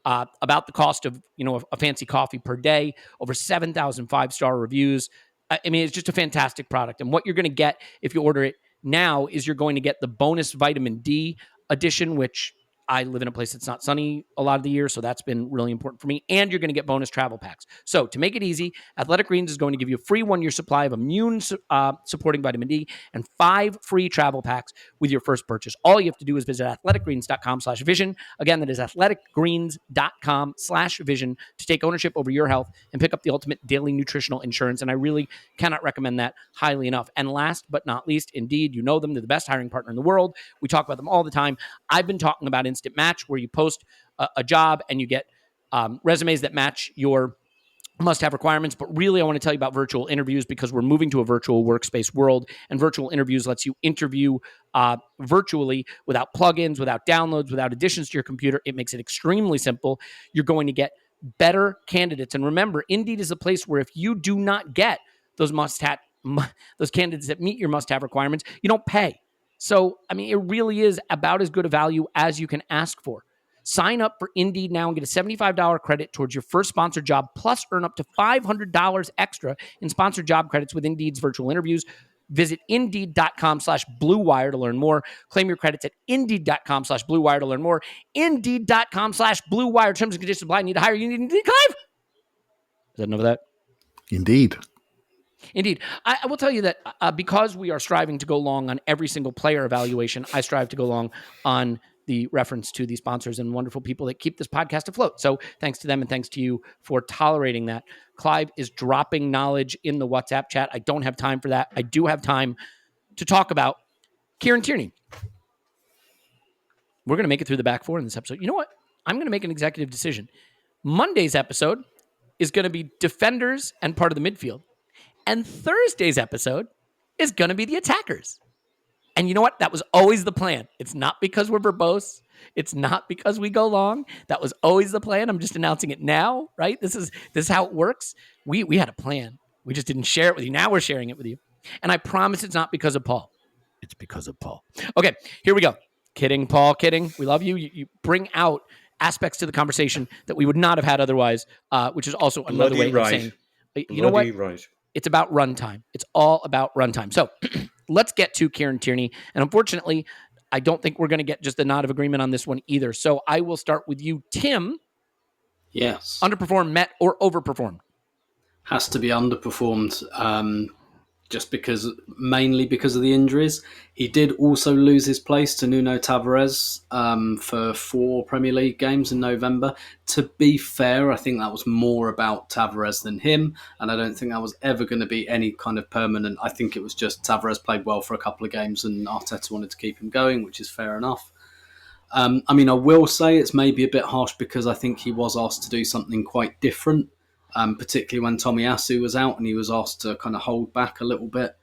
About the cost of, a fancy coffee per day, over 7,000 5-star reviews. I mean, it's just a fantastic product. And what you're going to get if you order it now is you're going to get the bonus vitamin D edition, which I live in a place that's not sunny a lot of the year, so that's been really important for me. And you're going to get bonus travel packs. So to make it easy, Athletic Greens is going to give you a free 1-year supply of immune supporting vitamin D and 5 free travel packs with your first purchase. All you have to do is visit athleticgreens.com/vision. Again, that is athleticgreens.com/vision to take ownership over your health and pick up the ultimate daily nutritional insurance. And I really cannot recommend that highly enough. And last but not least, Indeed, you know them. They're the best hiring partner in the world. We talk about them all the time. I've been talking about Instant Match, where you post a job and you get resumes that match your must-have requirements. But really, I want to tell you about virtual interviews, because we're moving to a virtual workspace world, and virtual interviews lets you interview virtually without plugins, without downloads, without additions to your computer. It makes it extremely simple. You're going to get better candidates. And remember, Indeed is a place where if you do not get those candidates that meet your must-have requirements, you don't pay. So, I mean, it really is about as good a value as you can ask for. Sign up for Indeed now and get a $75 credit towards your first sponsored job, plus earn up to $500 extra in sponsored job credits with Indeed's virtual interviews. Visit Indeed.com/Blue Wire to learn more. Claim your credits at Indeed.com/Blue Wire to learn more. Indeed.com/Blue Wire. Terms and conditions apply. Need to hire you. Need Clive. Is that enough of that? Indeed. I will tell you that because we are striving to go long on every single player evaluation, I strive to go long on the reference to the sponsors and wonderful people that keep this podcast afloat. So thanks to them and thanks to you for tolerating that. Clive is dropping knowledge in the WhatsApp chat. I don't have time for that. I do have time to talk about Kieran Tierney. We're going to make it through the back four in this episode. You know what? I'm going to make an executive decision. Monday's episode is going to be defenders and part of the midfield. And Thursday's episode is going to be the attackers. And you know what? That was always the plan. It's not because we're verbose. It's not because we go long. That was always the plan. I'm just announcing it now, right? This is how it works. We had a plan. We just didn't share it with you. Now we're sharing it with you. And I promise it's not because of Paul. It's because of Paul. Okay, here we go. Kidding, Paul, kidding. We love you. You bring out aspects to the conversation that we would not have had otherwise, which is also another way of saying, you know what? Right. It's about runtime. It's all about runtime. So let's get to Kieran Tierney. And unfortunately, I don't think we're going to get just a nod of agreement on this one either. So I will start with you, Tim. Yes. Underperformed, met, or overperformed? Has to be underperformed. Just mainly because of the injuries. He did also lose his place to Nuno Tavares for 4 Premier League games in November. To be fair, I think that was more about Tavares than him, and I don't think that was ever going to be any kind of permanent. I think it was just Tavares played well for a couple of games and Arteta wanted to keep him going, which is fair enough. I will say it's maybe a bit harsh because I think he was asked to do something quite different. Particularly when Tomiyasu was out and he was asked to kind of hold back a little bit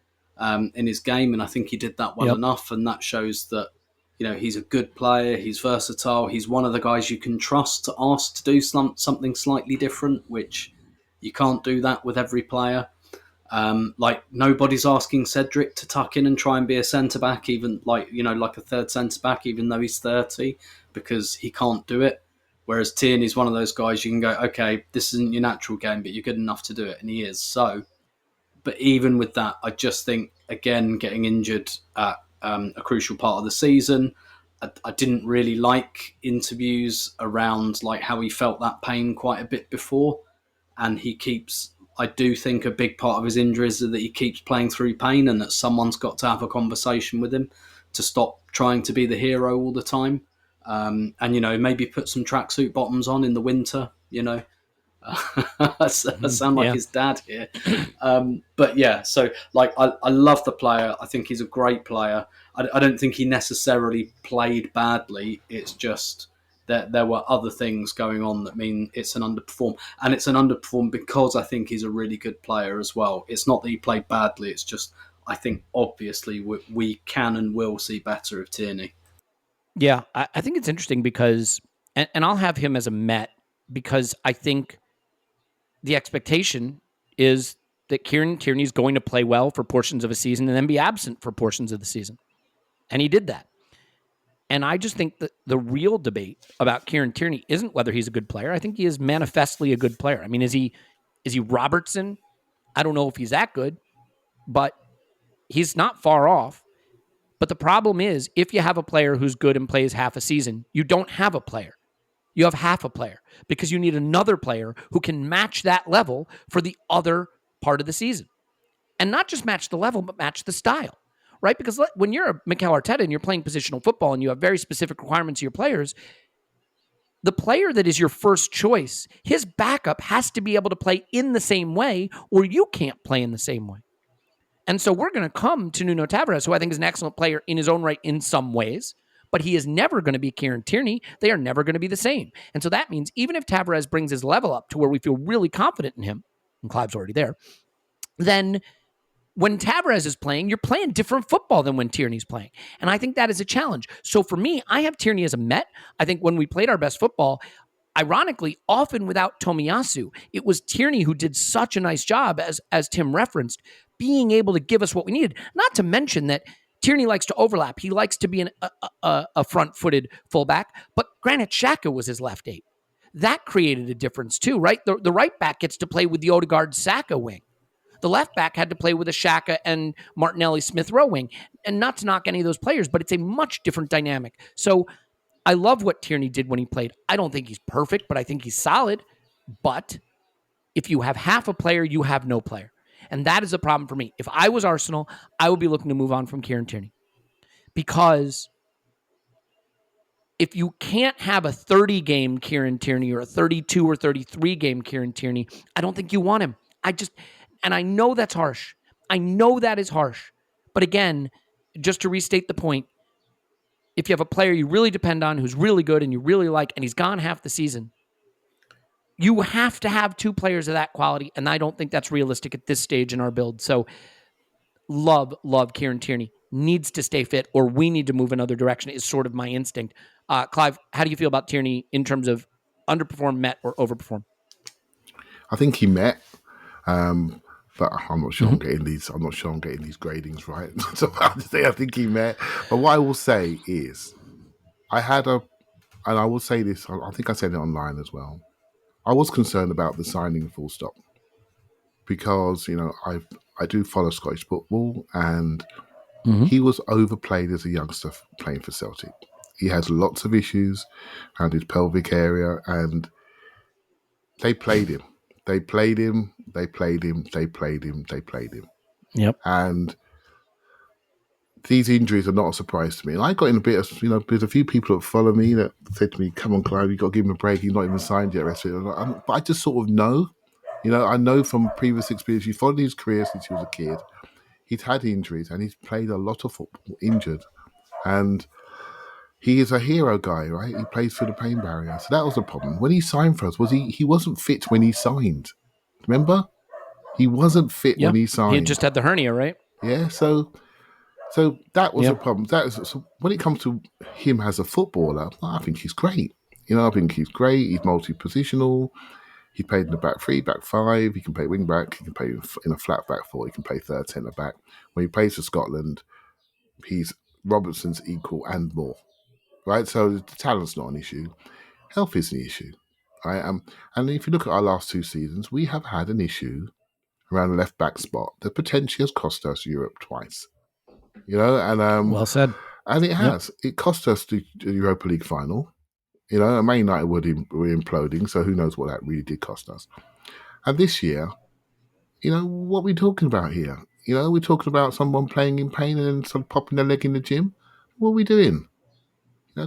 in his game. And I think he did that well enough. And that shows that, he's a good player. He's versatile. He's one of the guys you can trust to ask to do something slightly different, which you can't do that with every player. Nobody's asking Cedric to tuck in and try and be a centre-back, even like a third centre-back, even though he's 30, because he can't do it. Whereas Tierney's one of those guys you can go, okay, this isn't your natural game, but you're good enough to do it, and he is. So, but even with that, I just think, again, getting injured at a crucial part of the season, I didn't really like interviews around like how he felt that pain quite a bit before, and I do think a big part of his injuries is that he keeps playing through pain, and that someone's got to have a conversation with him to stop trying to be the hero all the time. And, maybe put some tracksuit bottoms on in the winter, I sound like his dad here. But yeah, so like I love the player. I think he's a great player. I don't think he necessarily played badly. It's just that there were other things going on that mean it's an underperform. And it's an underperform because I think he's a really good player as well. It's not that he played badly. It's just I think obviously we can and will see better of Tierney. Yeah, I think it's interesting because, and I'll have him as a Met because I think the expectation is that Kieran Tierney is going to play well for portions of a season and then be absent for portions of the season. And he did that. And I just think that the real debate about Kieran Tierney isn't whether he's a good player. I think he is manifestly a good player. I mean, is he Robertson? I don't know if he's that good, but he's not far off. But the problem is, if you have a player who's good and plays half a season, you don't have a player. You have half a player because you need another player who can match that level for the other part of the season. And not just match the level, but match the style, right? Because when you're a Mikel Arteta and you're playing positional football and you have very specific requirements of your players, the player that is your first choice, his backup has to be able to play in the same way or you can't play in the same way. And so we're going to come to Nuno Tavares, who I think is an excellent player in his own right in some ways, but he is never going to be Kieran Tierney. They are never going to be the same. And so that means even if Tavares brings his level up to where we feel really confident in him, and Clive's already there, then when Tavares is playing, you're playing different football than when Tierney's playing. And I think that is a challenge. So for me, I have Tierney as a Met. I think when we played our best football, ironically, often without Tomiyasu, it was Tierney who did such a nice job, as Tim referenced, being able to give us what we needed. Not to mention that Tierney likes to overlap. He likes to be a front-footed fullback, but granted, Saka was his left eight. That created a difference too, right? The right back gets to play with the Odegaard-Saka wing. The left back had to play with a Saka and Martinelli Smith-Rowe wing. And not to knock any of those players, but it's a much different dynamic. So I love what Tierney did when he played. I don't think he's perfect, but I think he's solid. But if you have half a player, you have no player. And that is a problem for me. If I was Arsenal, I would be looking to move on from Kieran Tierney. Because if you can't have a 30-game Kieran Tierney or a 32 or 33-game Kieran Tierney, I don't think you want him. And I know that's harsh. I know that is harsh. But again, just to restate the point, if you have a player you really depend on who's really good and you really like, and he's gone half the season, you have to have two players of that quality, and I don't think that's realistic at this stage in our build. So love Kieran Tierney. Needs to stay fit, or we need to move another direction is sort of my instinct. Clive, how do you feel about Tierney in terms of underperform, met, or overperform? I think he met. But I'm not sure I'm getting these. I'm not sure I'm getting these gradings right. So I think he met. But what I will say is, and I will say this. I think I said it online as well. I was concerned about the signing, full stop, because I do follow Scottish football, and he was overplayed as a youngster playing for Celtic. He has lots of issues around his pelvic area, and they played him. They played him. Yep. And these injuries are not a surprise to me. And I got in a bit of, there's a few people that follow me that said to me, "Come on, Clive, you got to give him a break. He's not even signed yet." But I just sort of know, I know from previous experience. You followed his career since he was a kid. He's had injuries and he's played a lot of football injured. And he is a hero guy, right? He plays through the pain barrier. So that was a problem. When he signed for us, he wasn't fit when he signed. Remember? He wasn't fit when he signed. He had just had the hernia, right? Yeah, so that was a problem. So when it comes to him as a footballer, I think he's great. I think he's great. He's multi-positional. He played in the back three, back five. He can play wing back. He can play in a flat back four. He can play third centre back. When he plays for Scotland, he's Robertson's equal and more. Right, so the talent's not an issue. Health is the issue, right? And if you look at our last two seasons, we have had an issue around the left back spot that potentially has cost us Europe twice. And well said. And it has. It cost us the Europa League final. Man United were imploding, so who knows what that really did cost us. And this year, what are we talking about here? We're talking about someone playing in pain and then sort of popping their leg in the gym. What are we doing?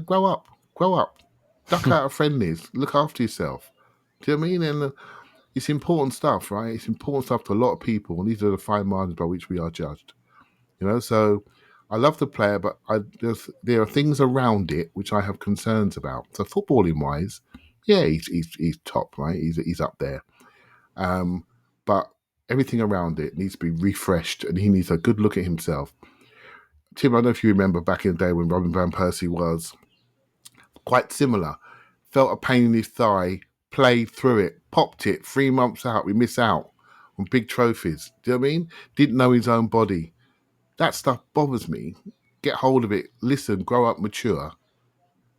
Grow up. Duck out of friendlies. Look after yourself. Do you know what I mean? And it's important stuff, right? It's important stuff to a lot of people, and these are the fine margins by which we are judged. So I love the player, but there are things around it which I have concerns about. So footballing wise, yeah, he's top, right? He's up there. But everything around it needs to be refreshed, and he needs a good look at himself. Tim, I don't know if you remember back in the day when Robin Van Persie was quite similar. Felt a pain in his thigh, played through it, popped it, 3 months out, we miss out on big trophies. Do you know what I mean? Didn't know his own body. That stuff bothers me. Get hold of it, listen, grow up, mature,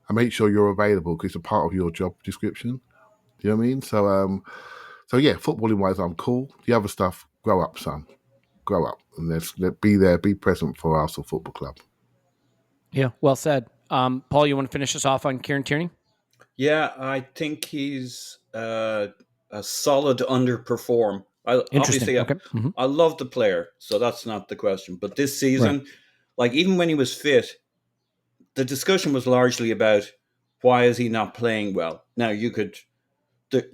and make sure you're available because it's a part of your job description. Do you know what I mean? So yeah, footballing wise, I'm cool. The other stuff, grow up, son. Grow up. And let's be there, be present for Arsenal Football Club. Yeah, well said. Paul, you want to finish us off on Kieran Tierney? Yeah, I think he's a solid underperform. Interesting. Okay. I love the player, so that's not the question. But this season, like even when he was fit, the discussion was largely about why is he not playing well? Now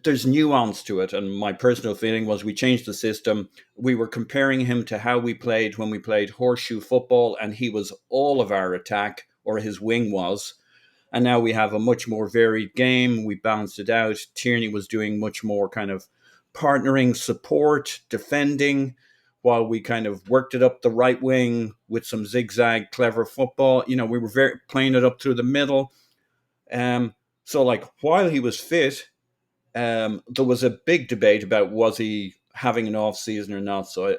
there's nuance to it, and my personal feeling was we changed the system. We were comparing him to how we played when we played horseshoe football, and he was all of our attack, or his wing was. And now we have a much more varied game. We balanced it out. Tierney was doing much more kind of partnering, support, defending, while we kind of worked it up the right wing with some zigzag, clever football. We were playing it up through the middle. So like while he was fit, there was a big debate about was he having an off season or not. So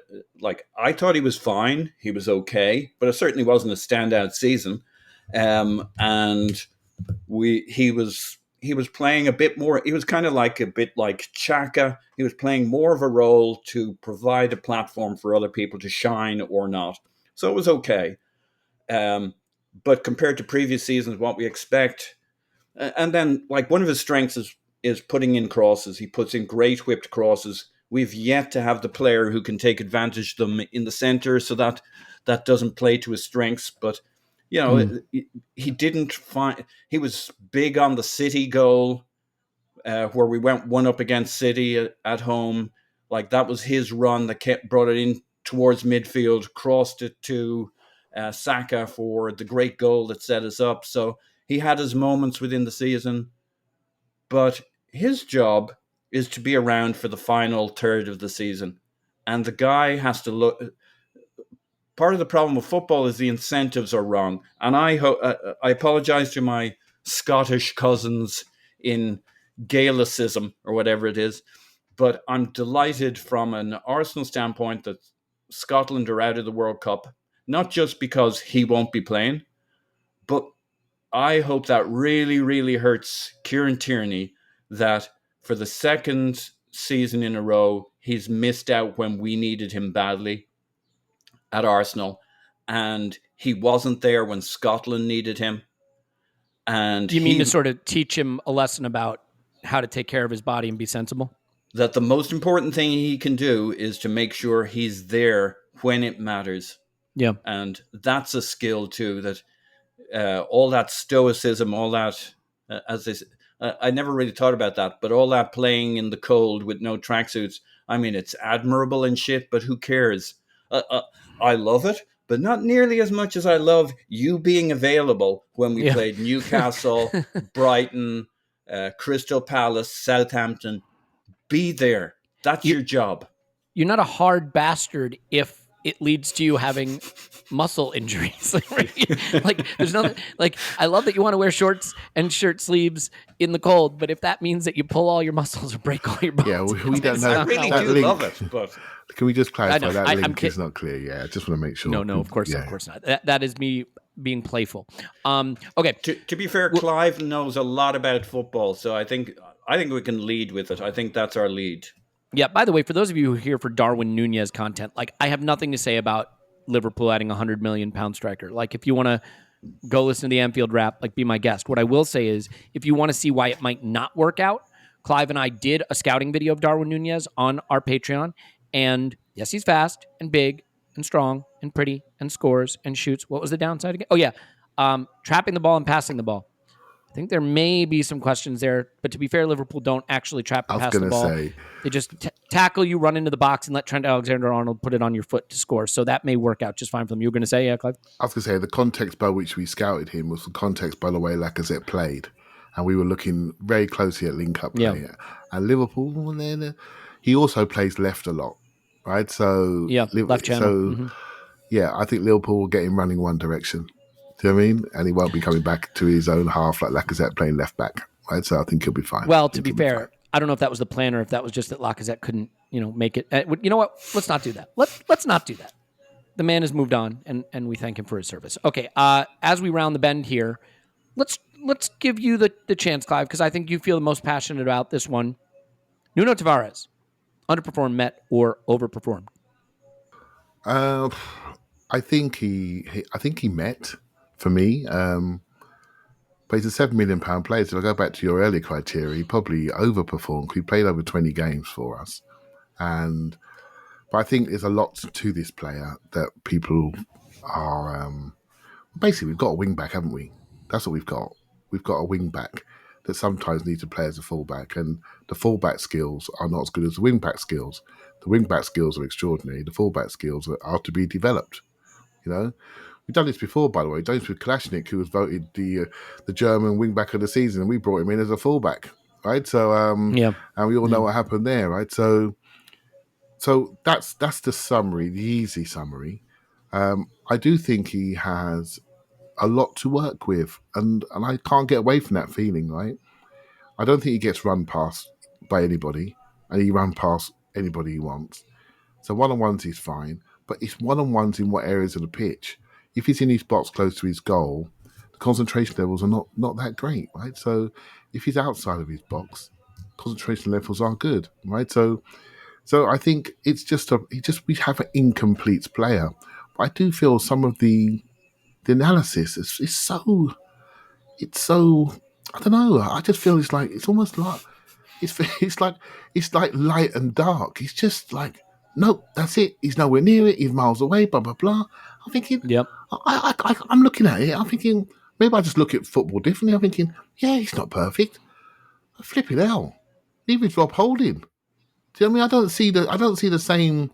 I thought he was fine. He was okay, but it certainly wasn't a standout season. And he was playing a bit more. He was kind of like a bit like Saka. He was playing more of a role to provide a platform for other people to shine or not. So it was okay. But compared to previous seasons, what we expect, and then like one of his strengths is putting in crosses. He puts in great whipped crosses. We've yet to have the player who can take advantage of them in the center, so that doesn't play to his strengths. But he didn't find. He was big on the City goal, where we went 1-up against City at home. Like that was his run that brought it in towards midfield, crossed it to Saka for the great goal that set us up. So he had his moments within the season, but his job is to be around for the final third of the season, and the guy has to look. Part of the problem with football is the incentives are wrong. And I apologize to my Scottish cousins in Gaelicism or whatever it is, but I'm delighted from an Arsenal standpoint that Scotland are out of the World Cup, not just because he won't be playing, but I hope that really, really hurts Kieran Tierney that for the second season in a row, he's missed out when we needed him badly at Arsenal, and he wasn't there when Scotland needed him. And you mean to sort of teach him a lesson about how to take care of his body and be sensible? That the most important thing he can do is to make sure he's there when it matters. Yeah. And that's a skill too, that all that stoicism, all that, I never really thought about that, but all that playing in the cold with no tracksuits, I mean, it's admirable and shit, but who cares? I love it, but not nearly as much as I love you being available when we played Newcastle, Brighton, Crystal Palace, Southampton. Be there. That's your job. You're not a hard bastard if it leads to you having muscle injuries. Like there's nothing. Like I love that you want to wear shorts and shirt sleeves in the cold, but if that means that you pull all your muscles or break all your bones, yeah, we don't know. I really do love it, but. Can we just clarify that link is not clear? Yeah, I just want to make sure. No, of course not. That is me being playful. Okay. To be fair, Clive knows a lot about football, so I think we can lead with it. I think that's our lead. Yeah. By the way, for those of you who are here for Darwin Nunez content, like I have nothing to say about Liverpool adding £100 million striker. Like if you want to go listen to the Anfield Wrap, be my guest. What I will say is, if you want to see why it might not work out, Clive and I did a scouting video of Darwin Nunez on our Patreon. And yes, he's fast and big and strong and pretty and scores and shoots. What was the downside again? Oh, yeah. Trapping the ball and passing the ball. I think there may be some questions there, but to be fair, Liverpool don't actually trap and pass the ball. They just tackle you, run into the box, and let Trent Alexander-Arnold put it on your foot to score. So that may work out just fine for them. You were going to say, yeah, Clive? I was going to say, the context by which we scouted him was the context by the way Lacazette played. And we were looking very closely at link-up play. Yeah. And Liverpool, he also plays left a lot, right? So left channel. So, I think Liverpool will get him running one direction. Do you know what I mean? And he won't be coming back to his own half like Lacazette playing left back, right? So I think he'll be fine. Well, to be fair, I don't know if that was the plan or if that was just that Lacazette couldn't, make it. You know what? Let's not do that. Let's not do that. The man has moved on, and we thank him for his service. Okay, as we round the bend here, let's give you the chance, Clive, because I think you feel the most passionate about this one. Nuno Tavares, underperformed, met, or overperformed? I think he met. For me, but he's a £7 million player. So if I go back to your earlier criteria, he probably overperformed. He played over 20 games for us, but I think there's a lot to this player that people are basically. We've got a wing back, haven't we? That's what we've got. We've got a wing back that sometimes needs to play as a fullback, and the fullback skills are not as good as the wing back skills. The wing back skills are extraordinary. The fullback skills are to be developed. We've done this before, by the way. We've done this with Kalashnik, who was voted the German wing-back of the season, and we brought him in as a full-back, right? So, and we all know what happened there, right? So that's the summary, the easy summary. I do think he has a lot to work with, and I can't get away from that feeling, right? I don't think he gets run past by anybody, and he run past anybody he wants. So one-on-ones he's fine, but it's one-on-ones in what areas of the pitch. If he's in his box close to his goal, the concentration levels are not that great, right? So if he's outside of his box, concentration levels are good, right? So I think it's just we have an incomplete player. But I do feel some of the analysis is so I don't know. I just feel it's almost like it's like light and dark. It's just like, nope, that's it. He's nowhere near it. He's miles away. Blah blah blah. I'm thinking, yep. I'm looking at it. I'm thinking, maybe I just look at football differently. I'm thinking, yeah, he's not perfect. Flipping hell. Neither is Rob Holding. Do you know what I mean? I don't see the same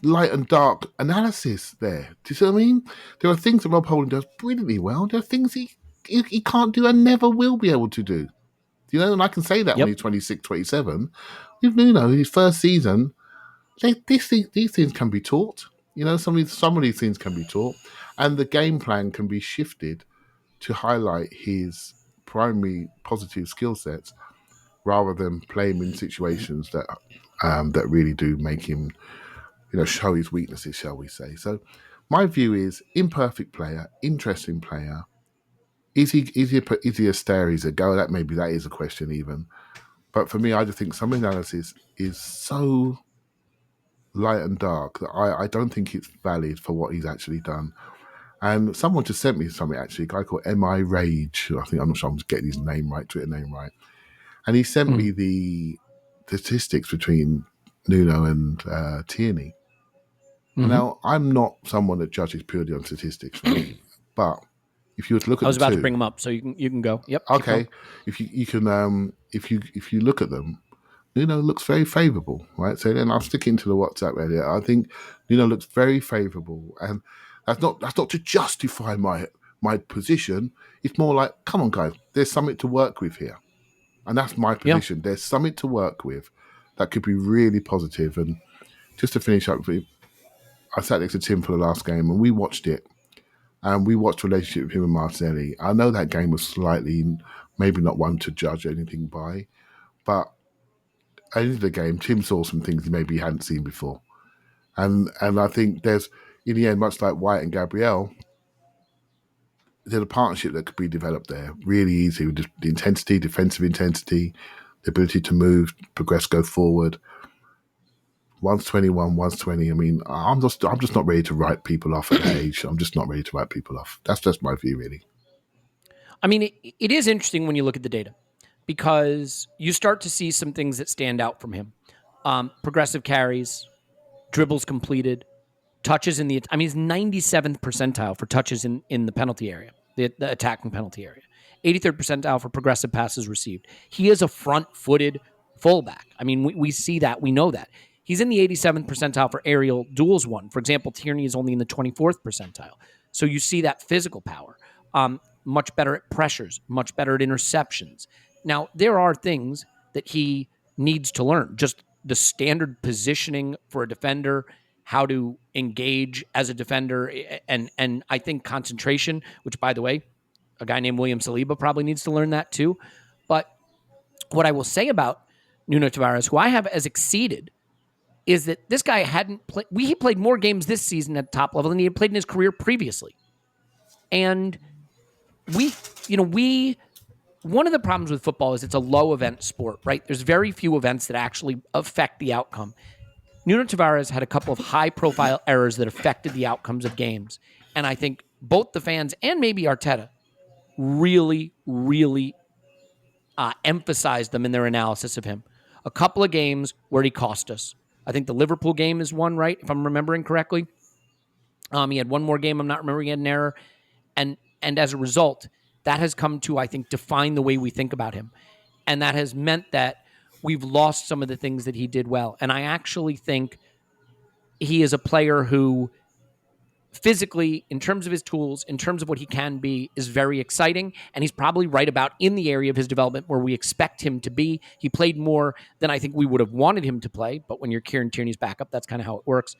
light and dark analysis there. Do you see what I mean? There are things that Rob Holding does brilliantly well. There are things he can't do and never will be able to do. And I can say that when he's 26, 27. With Nuno, his first season, these things can be taught. Some of these things can be taught, and the game plan can be shifted to highlight his primary positive skill sets, rather than play him in situations that really do make him, show his weaknesses, shall we say? So, my view is imperfect player, interesting player. Is he a stare? Is a go? That is a question even. But for me, I just think some analysis is so light and dark that I don't think it's valid for what he's actually done. And someone just sent me something, actually, a guy called M.I. Rage. I'm not sure I'm getting his name right, Twitter name right. And he sent me the statistics between Nuno and Tierney. Mm-hmm. Now, I'm not someone that judges purely on statistics, right? But if you were to look at, I was about to bring them up, so you can go. Yep. Okay. If you look at them, Nuno looks very favourable, right? So then I'll stick into the WhatsApp earlier. I think Nuno looks very favourable, and that's not to justify my position. It's more like, come on, guys, there's something to work with here, and that's my position. Yeah. There's something to work with that could be really positive. And just to finish up, I sat next to Tim for the last game, and we watched it, and we watched the relationship with him and Martinelli. I know that game was slightly, maybe not one to judge anything by, but at the end of the game, Tim saw some things maybe he hadn't seen before. And I think there's, in the end, much like White and Gabriel, there's a partnership that could be developed there really easy with the intensity, defensive intensity, the ability to move, progress, go forward. One's 21, one's 20. I mean, I'm just not ready to write people off at that age. I'm just not ready to write people off. That's just my view, really. I mean, it is interesting when you look at the data because you start to see some things that stand out from him. Progressive carries, dribbles completed, touches in the... I mean, he's 97th percentile for touches in the penalty area, the attacking penalty area. 83rd percentile for progressive passes received. He is a front-footed fullback. I mean, we see that. We know that. He's in the 87th percentile for aerial duels won. For example, Tierney is only in the 24th percentile. So you see that physical power. Much better at pressures, much better at interceptions. Now, there are things that he needs to learn. Just the standard positioning for a defender, how to engage as a defender, and I think concentration, which, by the way, a guy named William Saliba probably needs to learn that too. But what I will say about Nuno Tavares, who I have as exceeded, is that this guy hadn't played. He played more games this season at top level than he had played in his career previously. And one of the problems with football is it's a low event sport, right? There's very few events that actually affect the outcome. Nuno Tavares had a couple of high profile errors that affected the outcomes of games. And I think both the fans and maybe Arteta really, really emphasized them in their analysis of him. A couple of games where he cost us. I think the Liverpool game is one, right? If I'm remembering correctly. He had one more game. I'm not remembering. He had an error. And as a result, that has come to, I think, define the way we think about him. And that has meant that we've lost some of the things that he did well. And I actually think he is a player who physically, in terms of his tools, in terms of what he can be, is very exciting. And he's probably right about in the area of his development where we expect him to be. He played more than I think we would have wanted him to play. But when you're Kieran Tierney's backup, that's kind of how it works.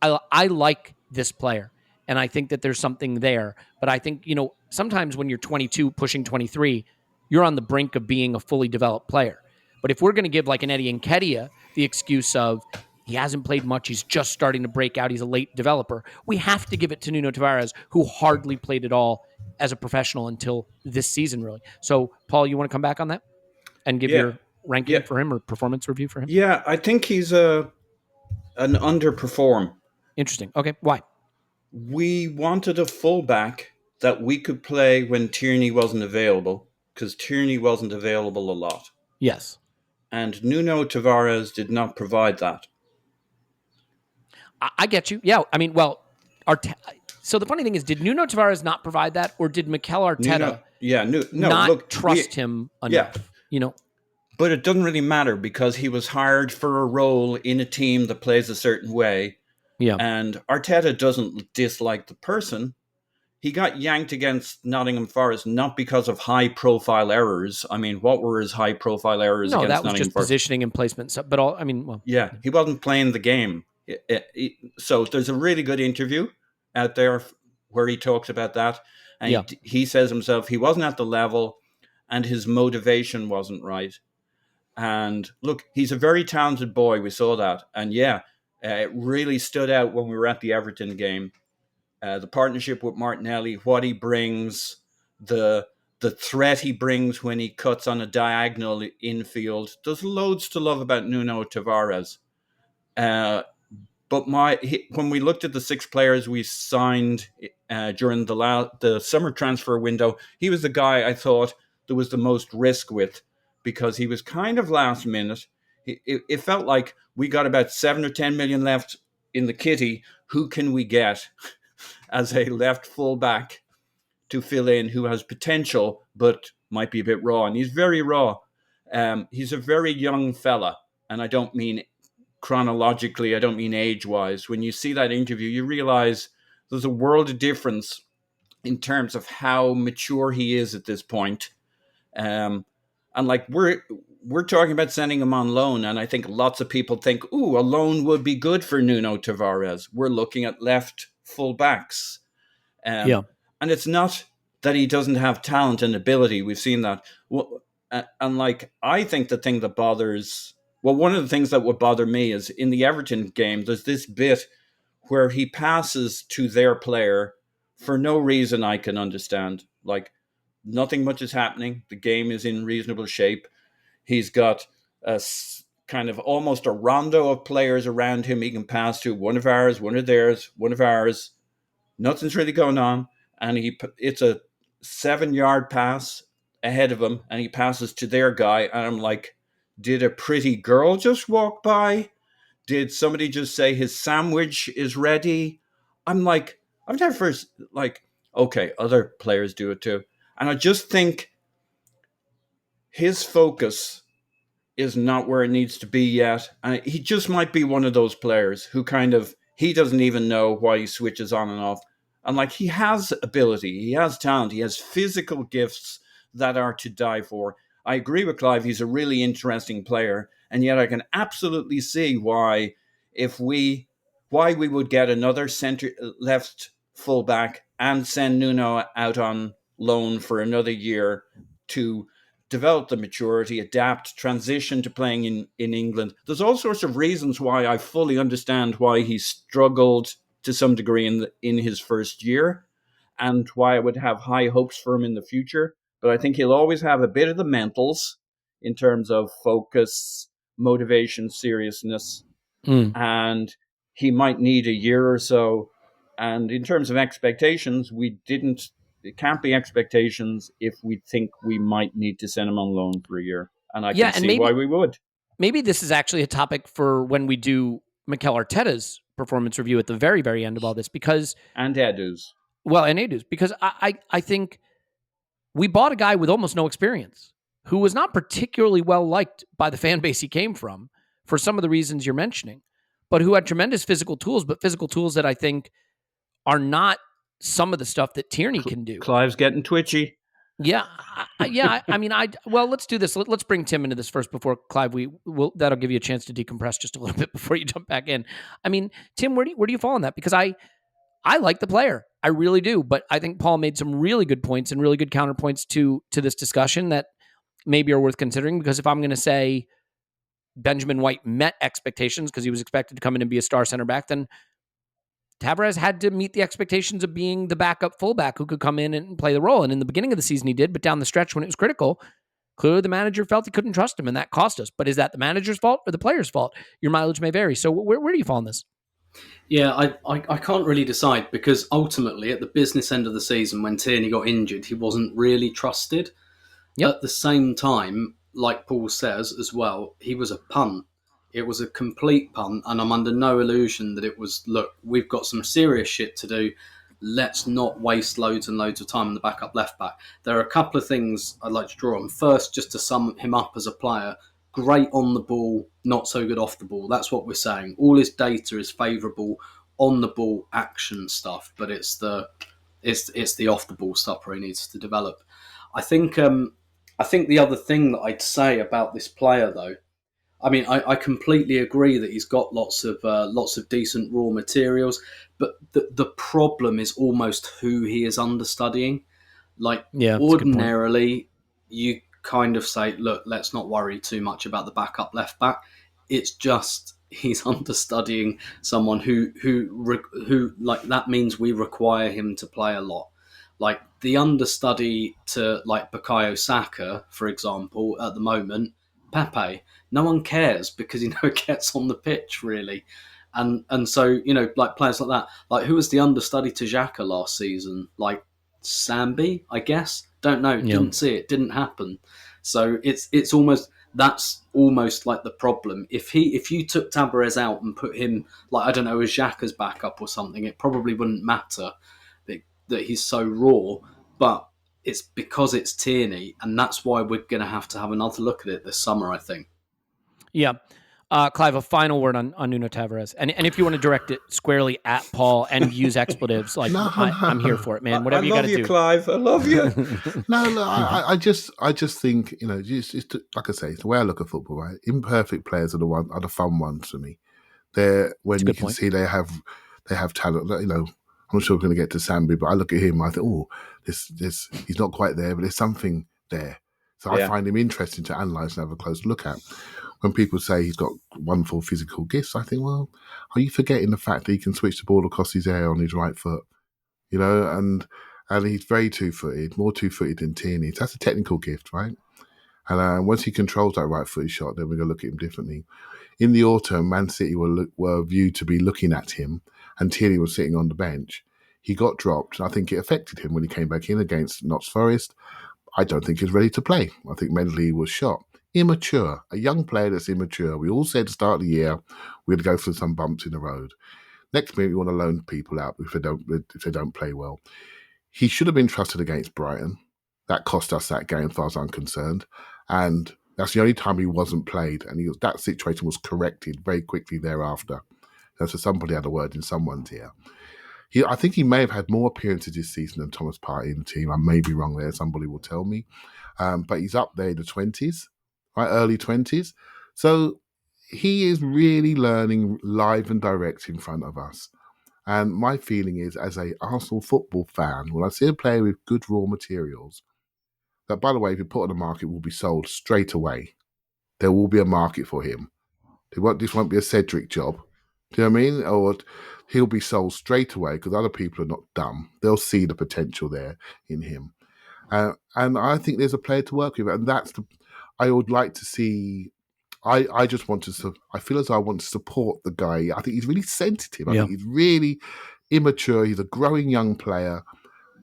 I like this player. And I think that there's something there. But I think, sometimes when you're 22, pushing 23, you're on the brink of being a fully developed player. But if we're going to give like an Eddie Nketiah the excuse of he hasn't played much, he's just starting to break out, he's a late developer, we have to give it to Nuno Tavares, who hardly played at all as a professional until this season, really. So, Paul, you want to come back on that and give your ranking for him or performance review for him? Yeah, I think he's an underperform. Interesting. Okay, why? We wanted a fullback that we could play when Tierney wasn't available, because Tierney wasn't available a lot. Yes. And Nuno Tavares did not provide that. I get you. Yeah, I mean, so the funny thing is, did Nuno Tavares not provide that, or did Mikel Arteta trust him enough? Yeah. But it doesn't really matter because he was hired for a role in a team that plays a certain way. Yeah. And Arteta doesn't dislike the person. He got yanked against Nottingham Forest not because of high-profile errors. I mean, what were his high-profile errors against Nottingham Forest? No, that was just positioning and placement. He wasn't playing the game. So there's a really good interview out there where he talks about that. And he says himself he wasn't at the level and his motivation wasn't right. And look, he's a very talented boy. We saw that. And it really stood out when we were at the Everton game. The partnership with Martinelli, what he brings, the threat he brings when he cuts on a diagonal infield. There's loads to love about Nuno Tavares. But when we looked at the 6 players we signed during the summer transfer window, he was the guy I thought there was the most risk with because he was kind of last minute. It felt like we got about 7 or 10 million left in the kitty. Who can we get as a left fullback to fill in who has potential but might be a bit raw? And he's very raw. He's a very young fella, and I don't mean chronologically, I don't mean age-wise. When you see that interview, you realize there's a world of difference in terms of how mature he is at this point. And like we're talking about sending him on loan, and I think lots of people think, a loan would be good for Nuno Tavares. We're looking at left full-backs. And it's not that he doesn't have talent and ability. We've seen that. I think the thing that bothers... Well, one of the things that would bother me is in the Everton game, there's this bit where he passes to their player for no reason I can understand. Like, nothing much is happening. The game is in reasonable shape. He's got kind of almost a rondo of players around him he can pass to. One of ours, one of theirs, one of ours. Nothing's really going on. And it's a 7-yard pass ahead of him, and he passes to their guy. And I'm like, did a pretty girl just walk by? Did somebody just say his sandwich is ready? I'm like, I've never okay, other players do it too. And I just think his focus is not where it needs to be yet. And he just might be one of those players who he doesn't even know why he switches on and off. And like, he has ability, he has talent, he has physical gifts that are to die for. I agree with Clive, he's a really interesting player. And yet I can absolutely see why we would get another left fullback and send Nuno out on loan for another year to develop the maturity, adapt, transition to playing in England. There's all sorts of reasons why I fully understand why he struggled to some degree in his first year, and why I would have high hopes for him in the future. But I think he'll always have a bit of the mentals in terms of focus, motivation, seriousness, and he might need a year or so. And in terms of expectations, it can't be expectations if we think we might need to send him on loan for a year. And I can see why we would. Maybe this is actually a topic for when we do Mikel Arteta's performance review at the very, very end of all this, because... And Edu's. Well, and Edu's, because I think we bought a guy with almost no experience, who was not particularly well liked by the fan base he came from, for some of the reasons you're mentioning, but who had tremendous physical tools that I think are not some of the stuff that Tierney can do. Clive's getting twitchy. Yeah. Well, let's do this. Let's bring Tim into this first before Clive. That'll give you a chance to decompress just a little bit before you jump back in. I mean, Tim, where do you fall on that? Because I like the player. I really do. But I think Paul made some really good points and really good counterpoints to this discussion that maybe are worth considering. Because if I'm going to say Benjamin White met expectations because he was expected to come in and be a star center back, then Tavares had to meet the expectations of being the backup fullback who could come in and play the role. And in the beginning of the season he did, but down the stretch when it was critical, clearly the manager felt he couldn't trust him, and that cost us. But is that the manager's fault or the player's fault? Your mileage may vary. So where do you fall on this? Yeah, I can't really decide, because ultimately at the business end of the season when Tierney got injured, he wasn't really trusted. Yep. At the same time, like Paul says as well, he was a punt. It was a complete punt, and I'm under no illusion that it was, look, we've got some serious shit to do. Let's not waste loads and loads of time on the backup left back. There are a couple of things I'd like to draw on. First, just to sum him up as a player, great on the ball, not so good off the ball. That's what we're saying. All his data is favourable on the ball action stuff, but it's the off the ball stuff where he needs to develop. I think the other thing that I'd say about this player, though, I mean, I completely agree that he's got lots of decent raw materials, but the problem is almost who he is understudying. Like, ordinarily, you kind of say, look, let's not worry too much about the backup left back. It's just he's understudying someone who like, that means we require him to play a lot. Like, the understudy to, like, Bukayo Saka, for example, at the moment, Pepe, no one cares because he never gets on the pitch, really. And so, like, players like that, like, who was the understudy to Xhaka last season? Like, Sambi, I guess? Don't know. Didn't see it. Didn't happen. So it's almost, that's almost like the problem. If you took Tavares out and put him, like, I don't know, as Xhaka's backup or something, it probably wouldn't matter that he's so raw. But it's because it's Tierney, and that's why we're going to have another look at it this summer, I think. Yeah. Clive, a final word on Nuno Tavares. And if you want to direct it squarely at Paul and use expletives, like, I'm here for it, man. Whatever you got to do. I love you, Clive. I love you. I just think, just like I say, it's the way I look at football, right? Imperfect players are the fun ones for me. They're when you can see they have talent. I'm not sure we're going to get to Sambi, but I look at him, I think, this he's not quite there, but there's something there. So I find him interesting to analyse and have a close look at. When people say he's got wonderful physical gifts, I think, well, are you forgetting the fact that he can switch the ball across his air on his right foot? And he's very two-footed, more two-footed than Tierney. So that's a technical gift, right? And once he controls that right-footed shot, then we're going to look at him differently. In the autumn, Man City were viewed to be looking at him, and Tierney was sitting on the bench. He got dropped, and I think it affected him when he came back in against Notts Forest. I don't think he's ready to play. I think mentally he was shot. Immature. A young player that's immature. We all said at the start of the year we're going to go through some bumps in the road. Next minute, we want to loan people out if they don't play well. He should have been trusted against Brighton. That cost us that game, as far as I'm concerned. And that's the only time he wasn't played. And that situation was corrected very quickly thereafter. So somebody had a word in someone's ear. I think he may have had more appearances this season than Thomas Partey in the team. I may be wrong there. Somebody will tell me. But he's up there in the 20s, right? Early 20s. So he is really learning live and direct in front of us. And my feeling is, as a Arsenal football fan, when I see a player with good raw materials, that, by the way, if you put on the market, will be sold straight away. There will be a market for him. This won't be a Cedric job. Do you know what I mean? Or he'll be sold straight away because other people are not dumb. They'll see the potential there in him. And I think there's a player to work with. And I would like to see. I just want to. I feel as though I want to support the guy. I think he's really sensitive. I think he's really immature. He's a growing young player.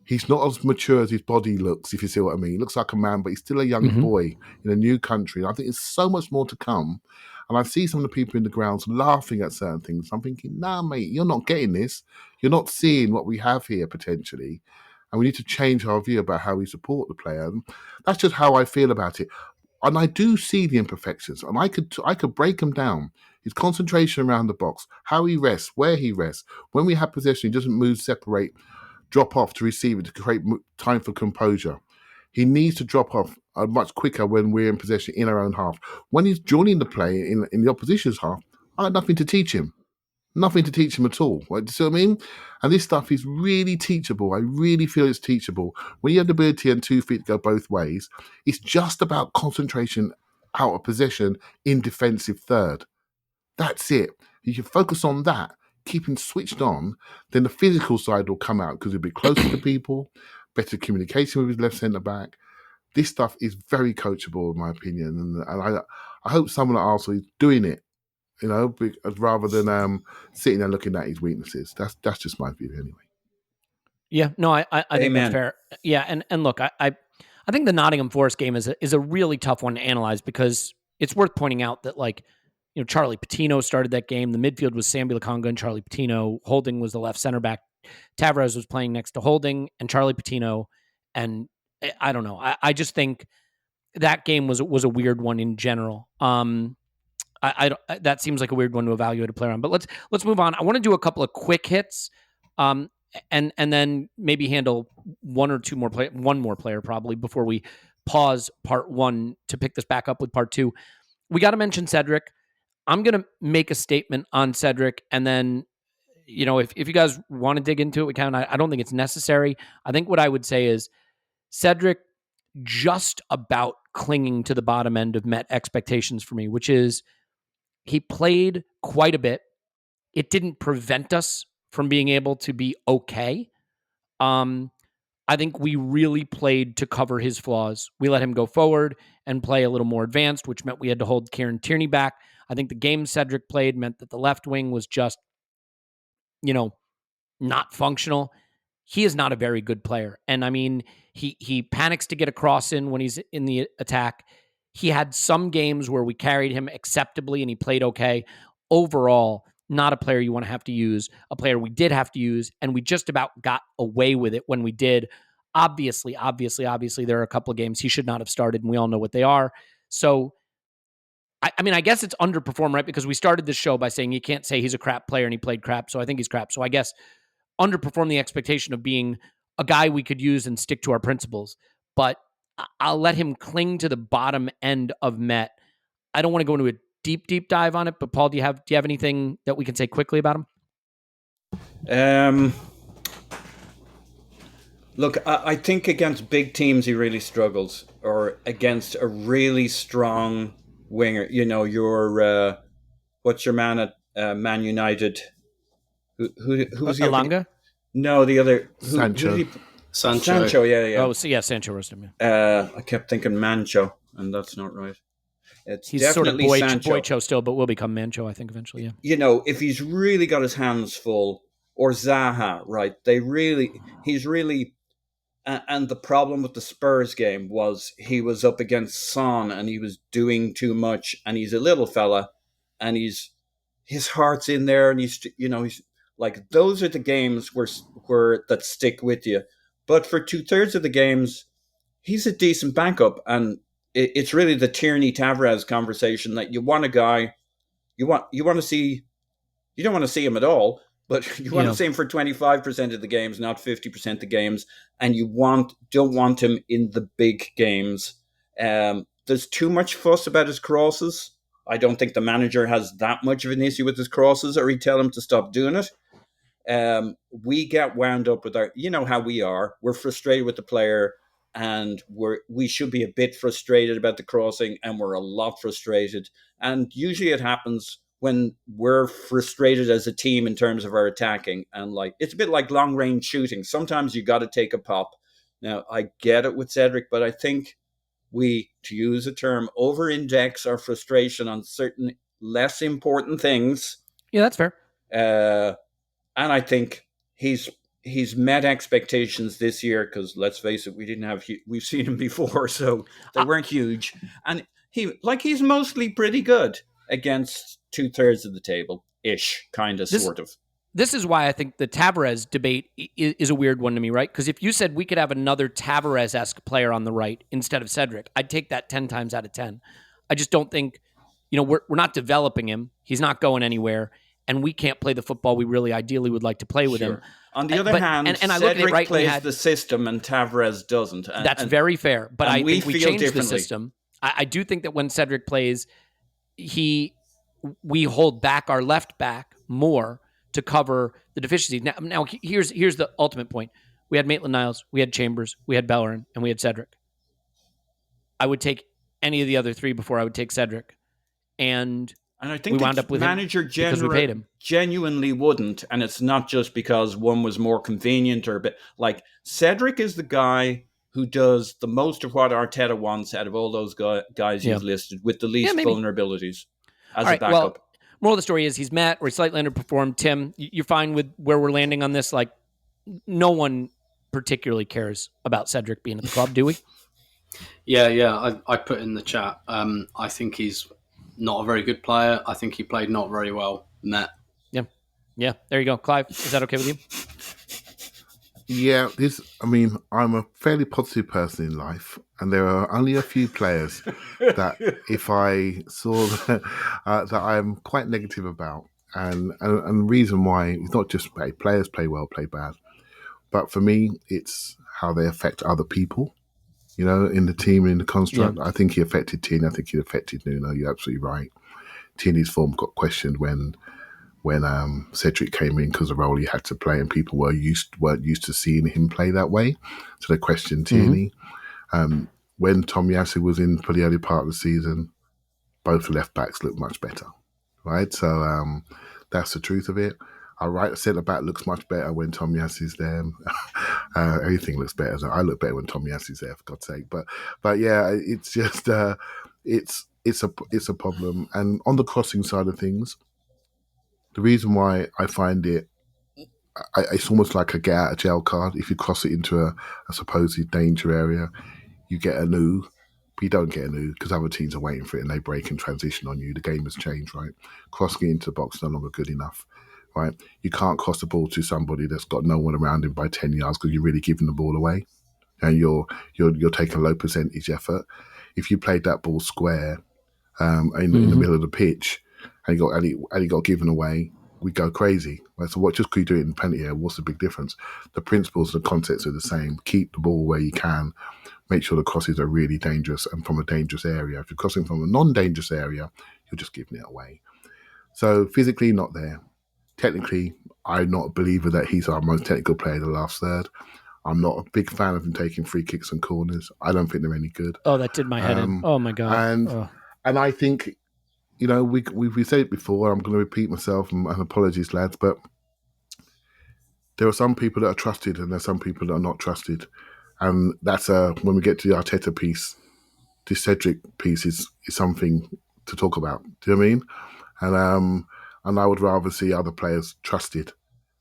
He's not as mature as his body looks, if you see what I mean. He looks like a man, but he's still a young boy in a new country. And I think there's so much more to come. And I see some of the people in the grounds laughing at certain things. I'm thinking, nah, mate, you're not getting this. You're not seeing what we have here potentially. And we need to change our view about how we support the player. And that's just how I feel about it. And I do see the imperfections. And I could break them down. His concentration around the box, how he rests, where he rests. When we have possession, he doesn't move, separate, drop off to receive it to create time for composure. He needs to drop off much quicker when we're in possession in our own half. When he's joining the play in the opposition's half, I had nothing to teach him. Nothing to teach him at all. Right? Do you see what I mean? And this stuff is really teachable. I really feel it's teachable. When you have the ability and 2 feet to go both ways, it's just about concentration out of possession in defensive third. That's it. You can focus on that, keep him switched on, then the physical side will come out because he'll be closer to people, better communication with his left centre-back. This stuff is very coachable, in my opinion, and I hope someone at Arsenal is doing it, rather than sitting there looking at his weaknesses. That's just my view, anyway. Yeah, no, I think that's fair. Yeah, and look, I think the Nottingham Forest game is a really tough one to analyze because it's worth pointing out that, like, Charlie Patino started that game. The midfield was Sambi Lokonga and Charlie Patino. Holding was the left center back. Tavares was playing next to Holding and Charlie Patino. And I don't know. I just think that game was a weird one in general. That seems like a weird one to evaluate a player on. But let's move on. I want to do a couple of quick hits, and then maybe handle one more player probably before we pause part one to pick this back up with part two. We got to mention Cedric. I'm going to make a statement on Cedric, and then, if you guys want to dig into it, we can. I don't think it's necessary. I think what I would say is Cedric just about clinging to the bottom end of met expectations for me, which is he played quite a bit. It didn't prevent us from being able to be okay. I think we really played to cover his flaws. We let him go forward and play a little more advanced, which meant we had to hold Kieran Tierney back. I think the game Cedric played meant that the left wing was just, not functional. He is not a very good player. And I mean, he panics to get a cross in when he's in the attack. He had some games where we carried him acceptably and he played okay. Overall, not a player you want to have to use, a player we did have to use, and we just about got away with it when we did. Obviously, there are a couple of games he should not have started, and we all know what they are. So, I guess it's underperformed, right? Because we started this show by saying you can't say he's a crap player and he played crap, so I think he's crap. So I guess underperformed the expectation of being a guy we could use and stick to our principles. But I'll let him cling to the bottom end of Met. I don't want to go into a deep dive on it, but Paul, do you have anything that we can say quickly about him? Look, I think against big teams he really struggles, or against a really strong winger. Your what's your man at Man United? Who was Elanga? No, the other Sancho. Sancho, yeah. Oh, so yeah, Sancho roasted him. I kept thinking Mancho. and that's not right. He's definitely sort of Boycho still, but will become Mancho, I think, eventually. Yeah. You know, if he's really got his hands full, or Zaha, right? He's really. And the problem with the Spurs game was he was up against Son and he was doing too much. And he's a little fella, and his heart's in there, and he's like, those are the games where that stick with you. But for 2/3 of the games, he's a decent backup, and it's really the Tierney Tavares conversation that you want a guy you want to see. You don't want to see him at all, but you want to see him for 25% of the games, not 50% of the games, and you don't want him in the big games. There's too much fuss about his crosses. I don't think the manager has that much of an issue with his crosses, or he'd tell him to stop doing it. We get wound up with you know how we are. We're frustrated with the player, and we should be a bit frustrated about the crossing, and we're a lot frustrated. And usually it happens when we're frustrated as a team in terms of our attacking. And like, it's a bit like long range shooting. Sometimes you got to take a pop. Now, I get it with Cedric, but I think we, to use a term, over-index our frustration on certain less important things. Yeah, that's fair. And I think he's met expectations this year, because let's face it, we've seen him before, so they weren't huge. And he's mostly pretty good against 2/3 of the table ish, kind of, sort of. This is why I think the Tavares debate is a weird one to me, right? Because if you said we could have another Tavares-esque player on the right instead of Cedric, I'd take that 10 times out of 10. I just don't think, we're not developing him. He's not going anywhere, and we can't play the football we really ideally would like to play with him. On the other hand, and I look at it, right, plays the system and Tavares doesn't. That's very fair, but I think we changed the system. I do think that when Cedric plays, we hold back our left back more to cover the deficiencies. Now here's the ultimate point. We had Maitland-Niles, we had Chambers, we had Bellerin, and we had Cedric. I would take any of the other three before I would take Cedric. And I think we wound up with manager because we paid him. Genuinely wouldn't, and it's not just because one was more convenient or a bit. Like, Cedric is the guy who does the most of what Arteta wants out of all those guys you've listed, with the least vulnerabilities as a backup. Well, moral of the story is he's met or slightly underperformed. Tim, you're fine with where we're landing on this? Like, no one particularly cares about Cedric being at the club, do we? Yeah. I put in the chat. I think he's not a very good player. I think he played not very well. Met. Yeah. There you go. Clive, is that okay with you? Yeah, I'm a fairly positive person in life, and there are only a few players that if I saw that I'm quite negative about. And the reason why, it's not just players play well, play bad, but for me, it's how they affect other people, in the team, in the construct. Yeah. I think he affected Tierney. I think he affected Nuno. You're absolutely right. Tierney's form got questioned when Cedric came in, because of the role he had to play, and people weren't used to seeing him play that way, so they questioned Tierney. When Tomiyasu was in for the early part of the season, both left backs looked much better, right? So that's the truth of it. Our right centre back looks much better when Tomiyasu's there. Everything looks better. So I look better when Tomiyasu's there, for God's sake. But yeah, it's just it's a problem. And on the crossing side of things, the reason why I find it's almost like a get out of jail card. If you cross it into a supposed danger area, you get a new, but you don't get a new, because other teams are waiting for it and they break and transition on you. The game has changed, right? Crossing it into the box is no longer good enough, right? You can't cross the ball to somebody that's got no one around him by 10 yards, because you're really giving the ball away, and you're taking a low percentage effort. If you played that ball square in the middle of the pitch, and he got given away, we go crazy. Right? So just because you do it in penalty area, what's the big difference? The principles and the concepts are the same. Keep the ball where you can. Make sure the crosses are really dangerous and from a dangerous area. If you're crossing from a non-dangerous area, you're just giving it away. So physically, not there. Technically, I'm not a believer that he's our most technical player in the last third. I'm not a big fan of him taking free kicks and corners. I don't think they're any good. Oh, that did my head in. Oh, my God. And I think, we said it before, I'm going to repeat myself, and apologies, lads, but there are some people that are trusted and there are some people that are not trusted. And that's when we get to the Arteta piece, this Cedric piece is something to talk about. Do you know what I mean? And I would rather see other players trusted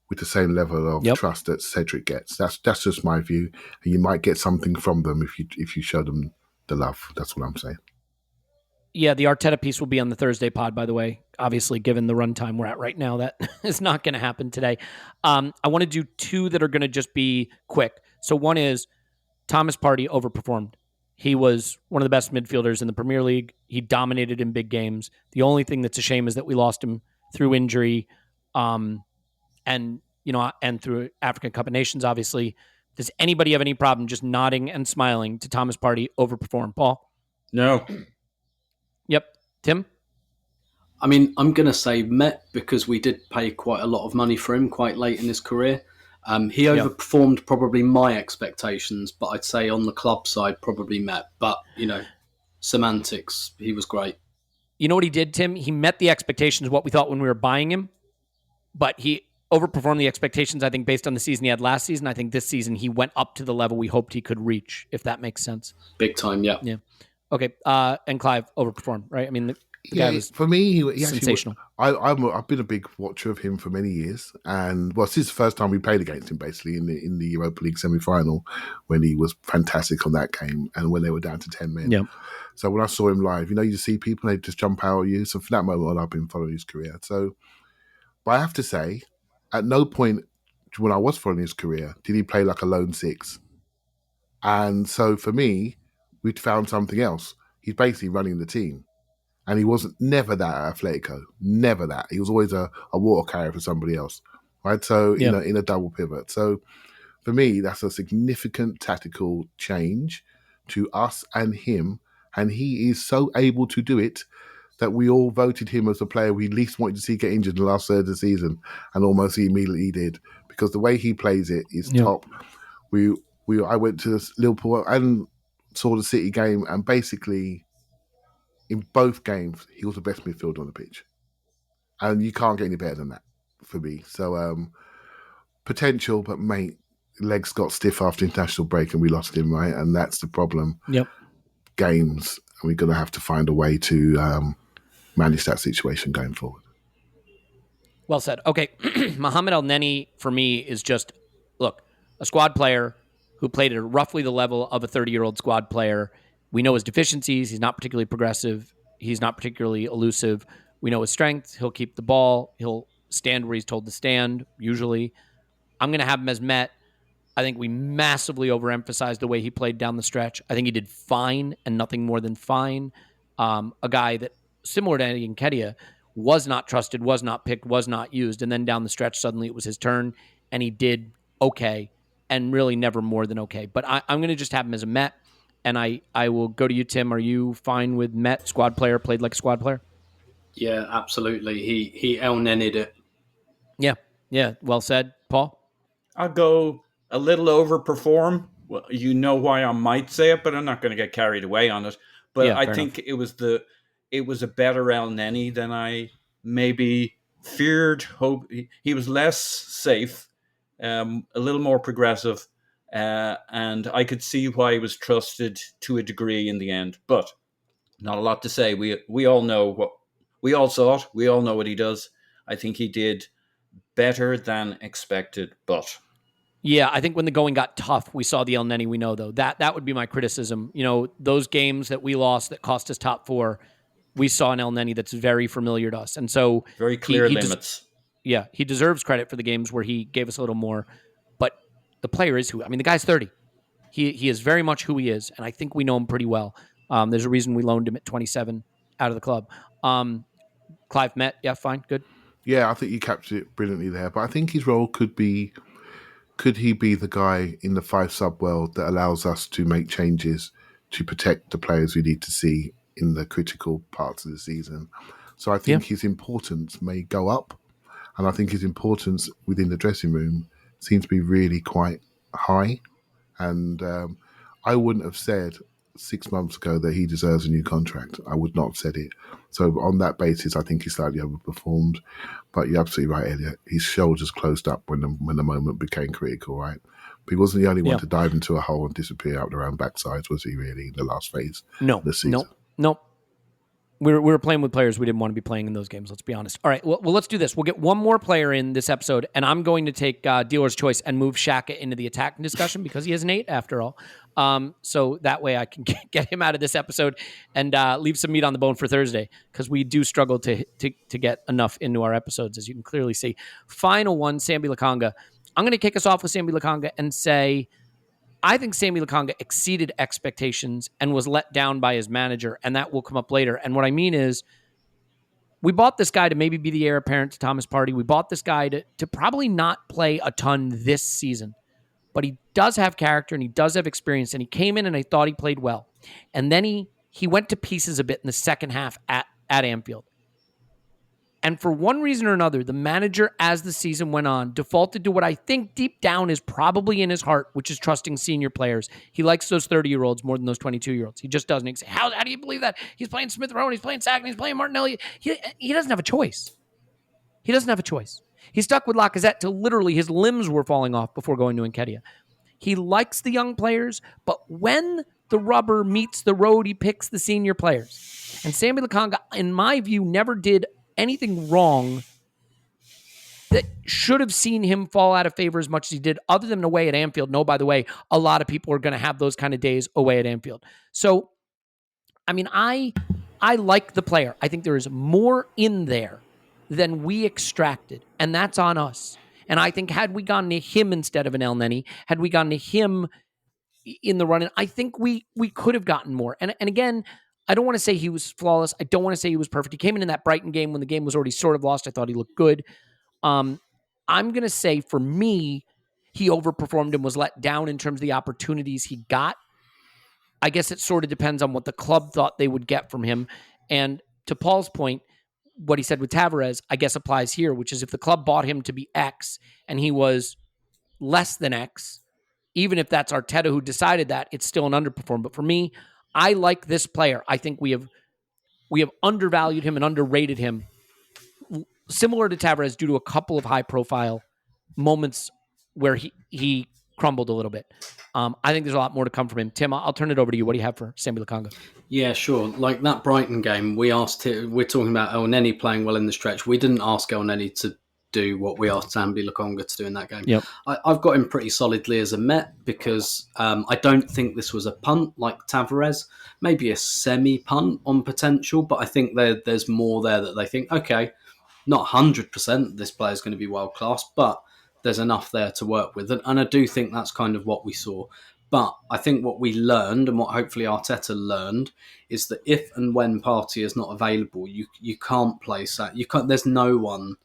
with the same level of trust that Cedric gets. That's just my view. And you might get something from them if you show them the love. That's what I'm saying. Yeah, the Arteta piece will be on the Thursday pod, by the way. Obviously, given the runtime we're at right now, that is not going to happen today. I want to do two that are going to just be quick. So one is Thomas Partey overperformed. He was one of the best midfielders in the Premier League. He dominated in big games. The only thing that's a shame is that we lost him through injury, and through African Cup of Nations, obviously. Does anybody have any problem just nodding and smiling to Thomas Partey overperform? Paul? No. Yep. Tim? I mean, I'm going to say Met because we did pay quite a lot of money for him quite late in his career. He overperformed probably my expectations, but I'd say on the club side, probably Met. But, semantics, he was great. You know what he did, Tim? He met the expectations of what we thought when we were buying him, but he overperformed the expectations, I think, based on the season he had last season. I think this season he went up to the level we hoped he could reach, if that makes sense. Big time, yeah. Yeah. Okay, and Clive overperformed, right? I mean, the guy was for me, he sensational. I've been a big watcher of him for many years, and this is the first time we played against him, basically in the Europa League semi-final, when he was fantastic on that game, and when they were down to 10 men. Yeah. So when I saw him live, you see people, they just jump out at you. So from that moment on, I've been following his career. So, but I have to say, at no point when I was following his career did he play like a lone six, and so for me, we'd found something else. He's basically running the team. And he wasn't never that at Atletico. Never that. He was always a water carrier for somebody else. Right? So, in a double pivot. So for me, that's a significant tactical change to us and him. And he is so able to do it that we all voted him as the player we least wanted to see get injured in the last third of the season. And almost he immediately did. Because the way he plays it is top. I went to Liverpool and saw the City game, and basically in both games he was the best midfielder on the pitch, and you can't get any better than that for me. So potential, but mate, legs got stiff after international break and we lost him, right? And that's the problem. Games, and we're going to have to find a way to manage that situation going forward. Well said. Okay, Mohamed Elneny for me is just, look, a squad player who played at roughly the level of a 30-year-old squad player. We know his deficiencies. He's not particularly progressive. He's not particularly elusive. We know his strengths. He'll keep the ball. He'll stand where he's told to stand, usually. I'm going to have him as Met. I think we massively overemphasized the way he played down the stretch. I think he did fine and nothing more than fine. A guy that, similar to Eddie Nketiah, was not trusted, was not picked, was not used. And then down the stretch, suddenly it was his turn, and he did okay. And really never more than okay. But I'm going to just have him as a Met, and I will go to you, Tim. Are you fine with Met, squad player, played like a squad player? Yeah, absolutely. He Elneny'd it. Yeah. Well said. Paul? I'll go a little overperform. Well, you know why I might say it, but I'm not going to get carried away on it. But I think it was a better Elneny than I maybe feared. Hope he was less safe. A little more progressive, and I could see why he was trusted to a degree in the end. But not a lot to say. We all know what we all saw it. We all know what he does. I think he did better than expected. But yeah, I think when the going got tough, we saw the Elneny we know, though. That would be my criticism. Those games that we lost that cost us top four, we saw an Elneny that's very familiar to us, and so very clear limits. He deserves credit for the games where he gave us a little more, but the player is the guy's 30. He is very much who he is, and I think we know him pretty well. There's a reason we loaned him at 27 out of the club. Clive, Met, yeah, fine, good. Yeah, I think you captured it brilliantly there, but I think his role could he be the guy in the 5-sub world that allows us to make changes to protect the players we need to see in the critical parts of the season. So I think his importance may go up. And I think his importance within the dressing room seems to be really quite high. And I wouldn't have said 6 months ago that he deserves a new contract. I would not have said it. So on that basis, I think he slightly overperformed. But you're absolutely right, Elliot. His shoulders closed up when the moment became critical, right? But he wasn't the only one to dive into a hole and disappear out their own backsides, was he really, in the last phase of the season? No. We were playing with players we didn't want to be playing in those games, let's be honest. All right, well, let's do this. We'll get one more player in this episode, and I'm going to take dealer's choice and move Saka into the attacking discussion because he is an 8 after all. So that way I can get him out of this episode and leave some meat on the bone for Thursday, because we do struggle to get enough into our episodes, as you can clearly see. Final one, Sambi Lokonga. I'm going to kick us off with Sambi Lokonga and say, I think Sambi Lokonga exceeded expectations and was let down by his manager, and that will come up later. And what I mean is, we bought this guy to maybe be the heir apparent to Thomas Partey. We bought this guy to probably not play a ton this season, but he does have character and he does have experience, and he came in and I thought he played well. And then he went to pieces a bit in the second half at Anfield. And for one reason or another, the manager, as the season went on, defaulted to what I think deep down is probably in his heart, which is trusting senior players. He likes those 30-year-olds more than those 22-year-olds. He just doesn't. He say, how do you believe that? He's playing Smith Rowe, he's playing Saka, he's playing Martinelli. He doesn't have a choice. He doesn't have a choice. He stuck with Lacazette till literally his limbs were falling off before going to Nketiah. He likes the young players, but when the rubber meets the road, he picks the senior players. And Sambi Lokonga, in my view, never did anything wrong that should have seen him fall out of favor as much as he did, other than away at Anfield. No, by the way, a lot of people are going to have those kind of days away at Anfield. So, I mean, I like the player. I think there is more in there than we extracted, and that's on us. And I think had we gone to him instead of an Elneny, had we gone to him in the run, I think we could have gotten more. And again, I don't want to say he was flawless. I don't want to say he was perfect. He came in that Brighton game when the game was already sort of lost. I thought he looked good. I'm going to say, for me, he overperformed and was let down in terms of the opportunities he got. I guess it sort of depends on what the club thought they would get from him. And to Paul's point, what he said with Tavares, I guess applies here, which is if the club bought him to be X and he was less than X, even if that's Arteta who decided that, it's still an underperform. But for me, I like this player. I think we have undervalued him and underrated him, similar to Tavares, due to a couple of high-profile moments where he crumbled a little bit. I think there's a lot more to come from him. Tim, I'll turn it over to you. What do you have for Sambi Lokonga? Yeah, sure. Like that Brighton game, we're talking about Elneny playing well in the stretch. We didn't ask Elneny to do what we asked Sambi Lokonga to do in that game. Yep. I've got him pretty solidly as a Met because I don't think this was a punt like Tavares. Maybe a semi-punt on potential, but I think there's more there that they think, okay, not 100% this player is going to be world-class, but there's enough there to work with. And I do think that's kind of what we saw. But I think what we learned, and what hopefully Arteta learned, is that if and when Partey is not available, you can't place that. There's no one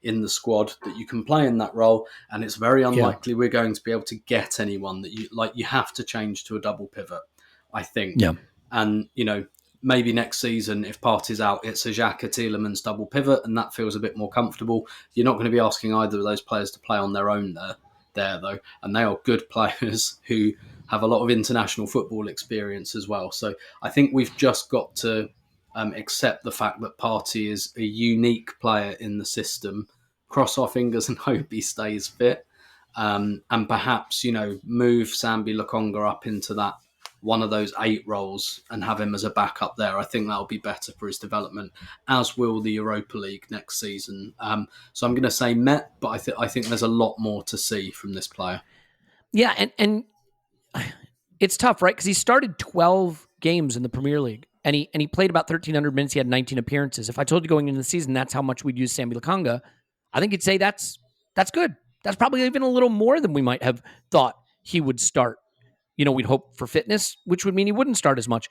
in the squad that you can play in that role, and it's very unlikely we're going to be able to get anyone that you have to change to a double pivot, I think. Yeah. And, maybe next season, if Partey's out, it's a Xhaka Tielemans double pivot, and that feels a bit more comfortable. You're not going to be asking either of those players to play on their own there though, and they are good players who have a lot of international football experience as well. So I think we've just got to accept the fact that Partey is a unique player in the system, cross our fingers and hope he stays fit, and perhaps, move Sambi Lokonga up into that one of those 8 roles and have him as a backup there. I think that'll be better for his development, as will the Europa League next season. So I'm going to say Met, but I think there's a lot more to see from this player. Yeah, and it's tough, right? Because he started 12 games in the Premier League, and he played about 1,300 minutes. He had 19 appearances. If I told you going into the season that's how much we'd use Sambi Lokonga, I think you'd say that's good. That's probably even a little more than we might have thought he would start. We'd hope for fitness, which would mean he wouldn't start as much.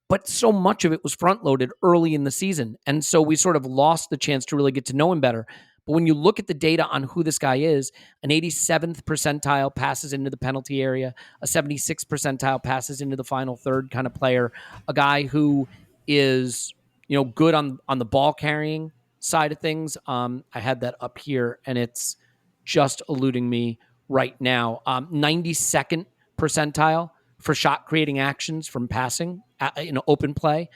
But so much of it was front-loaded early in the season, and so we sort of lost the chance to really get to know him better. But when you look at the data on who this guy is, an 87th percentile passes into the penalty area, a 76th percentile passes into the final third kind of player, a guy who is, good on the ball carrying side of things. I had that up here, and it's just eluding me right now. 92nd percentile for shot creating actions from passing in open play.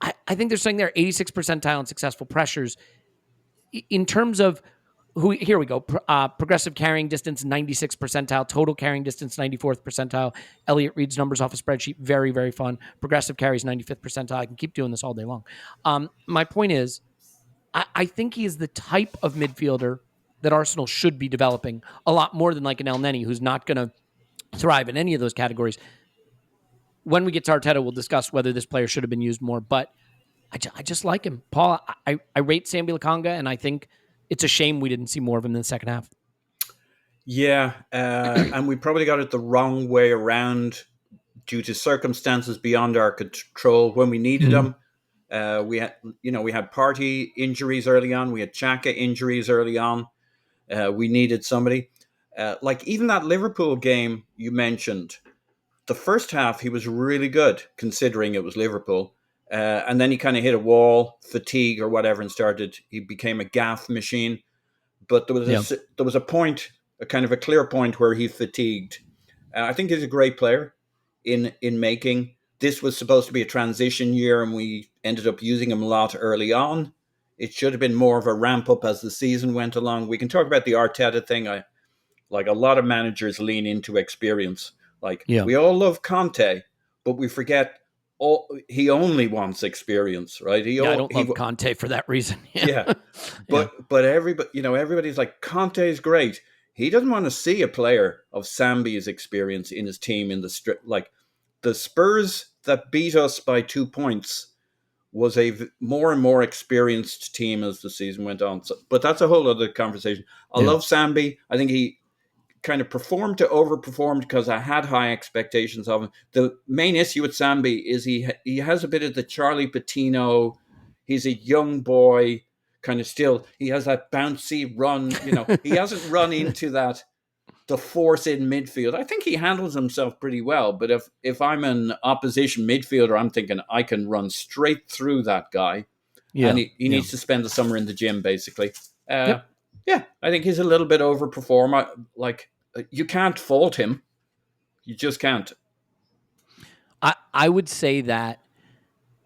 I think there's something there. 86th percentile in successful pressures. In terms of Here we go. Progressive carrying distance, 96th percentile. Total carrying distance, 94th percentile. Elliot reads numbers off a spreadsheet. Very, very fun. Progressive carries, 95th percentile. I can keep doing this all day long. My point is, I think he is the type of midfielder that Arsenal should be developing a lot more than like an Elneny, who's not going to thrive in any of those categories. When we get to Arteta, we'll discuss whether this player should have been used more, but I just like him. Paul, I rate Sambi Lokonga, and I think it's a shame we didn't see more of him in the second half. Yeah, and we probably got it the wrong way around due to circumstances beyond our control when we needed him. We had Partey injuries early on. We had Saka injuries early on. We needed somebody. Like even that Liverpool game you mentioned, the first half he was really good considering it was Liverpool. And then he kind of hit a wall, fatigue or whatever, and he became a gaff machine. But there was a point, a kind of a clear point where he fatigued. I think he's a great player in making. This was supposed to be a transition year, and we ended up using him a lot early on. It should have been more of a ramp up as the season went along. We can talk about the Arteta thing. Like a lot of managers lean into experience. We all love Conte, but we forget he only wants experience, right? I don't love Conte for that reason. But everybody's like, Conte's great. He doesn't want to see a player of Sambi's experience in his team in the strip. Like the Spurs that beat us by 2 points was a more and more experienced team as the season went on. But that's a whole other conversation. I love Sambi. I think he kind of performed to overperformed because I had high expectations of him. The main issue with Sambi is he has a bit of the Charlie Patino. He's a young boy, kind of still. He has that bouncy run. He hasn't run into the force in midfield. I think he handles himself pretty well. But if I'm an opposition midfielder, I'm thinking I can run straight through that guy. Yeah, and he needs to spend the summer in the gym, basically. Yeah, I think he's a little bit overperform. You can't fault him. You just can't. I would say that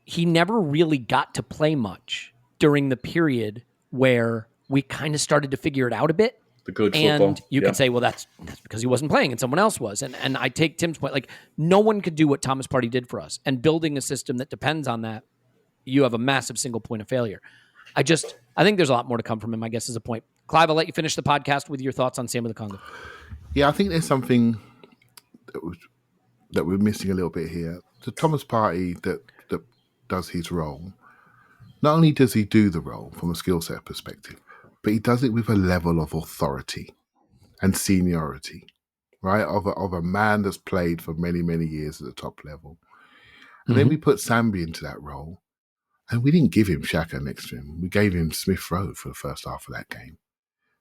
he never really got to play much during the period where we kind of started to figure it out a bit. The good football. And you could say, well, that's because he wasn't playing and someone else was. And I take Tim's point. Like, no one could do what Thomas Partey did for us. And building a system that depends on that, you have a massive single point of failure. I think there's a lot more to come from him, I guess, is a point. Clive, I'll let you finish the podcast with your thoughts on Sambi Lokonga. Yeah, I think there's something that we're missing a little bit here. So Thomas Partey that does his role, not only does he do the role from a skill set perspective, but he does it with a level of authority and seniority, right? Of a man that's played for many, many years at the top level. And then we put Sambi into that role, and we didn't give him Saka next to him. We gave him Smith Rowe for the first half of that game.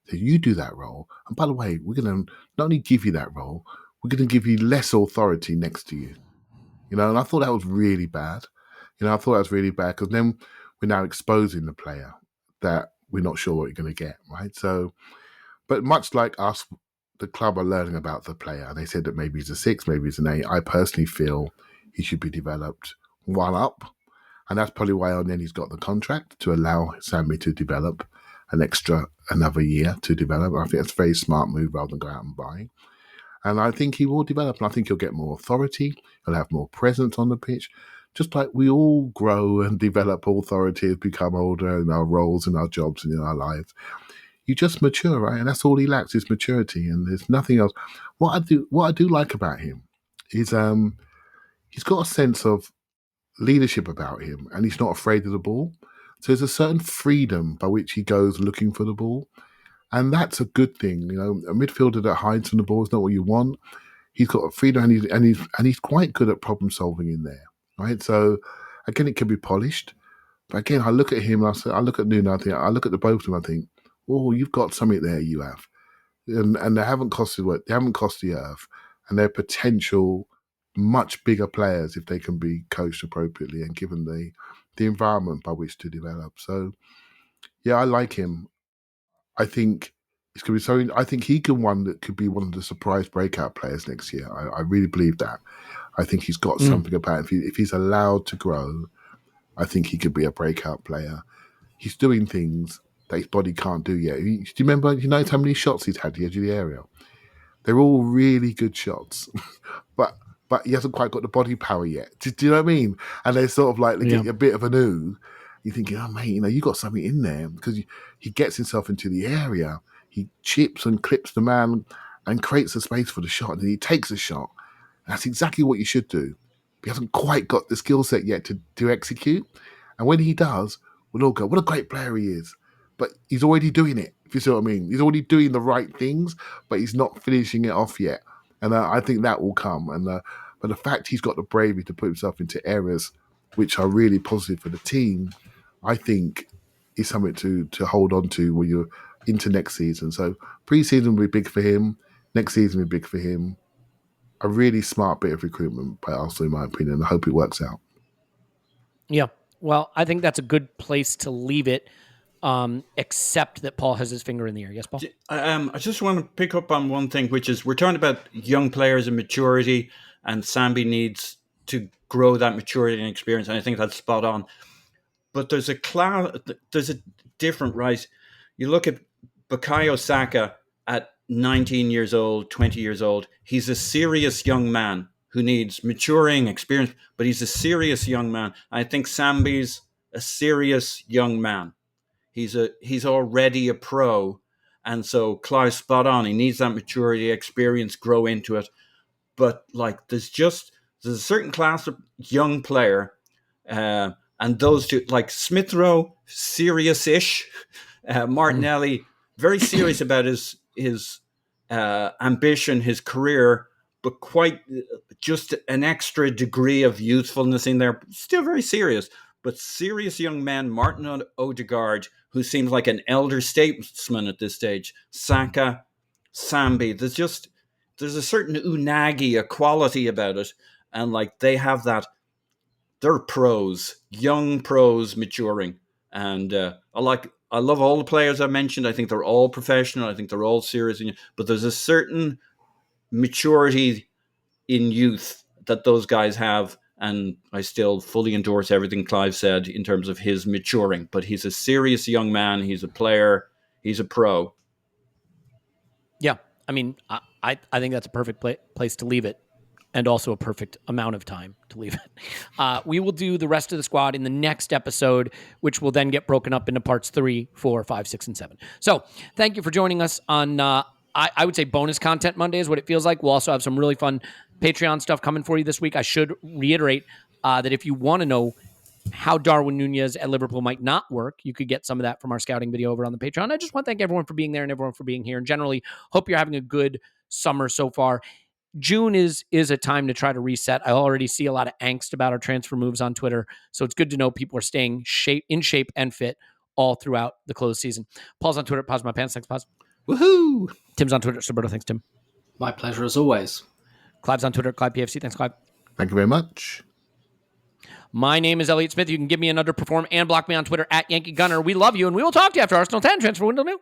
So you do that role. And by the way, we're going to not only give you that role, we're going to give you less authority next to you. And I thought that was really bad. Because then we're now exposing the player that we're not sure what you're going to get, right? So, but much like us, the club are learning about the player. They said that maybe he's a 6, maybe he's an 8. I personally feel he should be developed one up. And that's probably why Elneny's got the contract to allow Sambi to develop another year to develop. I think that's a very smart move rather than go out and buy. And I think he will develop, and I think he'll get more authority. He'll have more presence on the pitch. Just like we all grow and develop authority as we become older in our roles and our jobs and in our lives. You just mature, right? And that's all he lacks is maturity, and there's nothing else. What I do like about him is he's got a sense of leadership about him, and he's not afraid of the ball. So there's a certain freedom by which he goes looking for the ball, and that's a good thing. A midfielder that hides from the ball is not what you want. He's got freedom, and he's quite good at problem solving in there, right? So again, it can be polished, but again, I look at him, I look at Nuno, I look at the both of them, I think, oh, you've got something there, you have, and they haven't cost the earth, and they're potential much bigger players if they can be coached appropriately and given the environment by which to develop. So, yeah, I like him. I think it's going to be I think he could be one of the surprise breakout players next year. I really believe that. I think he's got something about him. If he's allowed to grow, I think he could be a breakout player. He's doing things that his body can't do yet. Do you remember? You notice how many shots he's had at the edge of the area? They're all really good shots, but he hasn't quite got the body power yet. Do you know what I mean? And they're sort of like a bit of an ooh. You're thinking, oh mate, you got something in there, because he gets himself into the area, he chips and clips the man and creates a space for the shot, and then he takes a shot. That's exactly what you should do. He hasn't quite got the skill set yet to execute. And when he does, we'll all go, what a great player he is. But he's already doing it, if you see what I mean. He's already doing the right things, but he's not finishing it off yet. And I think that will come. And but the fact he's got the bravery to put himself into areas which are really positive for the team, I think is something to hold on to when you're into next season. So pre-season will be big for him. Next season will be big for him. A really smart bit of recruitment by Arsenal, in my opinion. I hope it works out. Yeah. Well, I think that's a good place to leave it, except that Paul has his finger in the air. Yes, Paul? I just want to pick up on one thing, which is we're talking about young players and maturity, and Sambi needs to grow that maturity and experience, and I think that's spot on. But there's a different, right? You look at Bukayo Saka at 19 years old, 20 years old. He's a serious young man who needs maturing, experience, but he's a serious young man. I think Sambi's a serious young man. He's already a pro, and so Clive's spot on. He needs that maturity, experience, grow into it. But like, there's a certain class of young player, and those two, like Smith Rowe, serious-ish. Martinelli, very serious about his ambition, his career, but quite just an extra degree of youthfulness in there. Still very serious, but serious young man. Martin Odegaard, who seems like an elder statesman at this stage. Saka, Sambi. There's a certain unagi, a quality about it, and like they have that. They're pros, young pros maturing, and I love all the players I mentioned. I think they're all professional. I think they're all serious. But there's a certain maturity in youth that those guys have. And I still fully endorse everything Clive said in terms of his maturing. But he's a serious young man. He's a player. He's a pro. Yeah. I mean, I think that's a perfect place to leave it. And also a perfect amount of time to leave it. We will do the rest of the squad in the next episode, which will then get broken up into parts 3, 4, 5, 6, and 7. So thank you for joining us on, I would say bonus content Monday is what it feels like. We'll also have some really fun Patreon stuff coming for you this week. I should reiterate that if you want to know how Darwin Nunez at Liverpool might not work, you could get some of that from our scouting video over on the Patreon. I just want to thank everyone for being there and everyone for being here. And generally, hope you're having a good summer so far. June is a time to try to reset. I already see a lot of angst about our transfer moves on Twitter, so it's good to know people are staying in shape and fit all throughout the closed season. Paul's on Twitter at Pause My Pants. Thanks, Pause. Woohoo! Tim's on Twitter at Roberto. Thanks, Tim. My pleasure as always. Clive's on Twitter at Clive PFC. Thanks, Clive. Thank you very much. My name is Elliot Smith. You can give me an underperform and block me on Twitter at Yankee Gunner. We love you, and we will talk to you after Arsenal 10 transfer window new.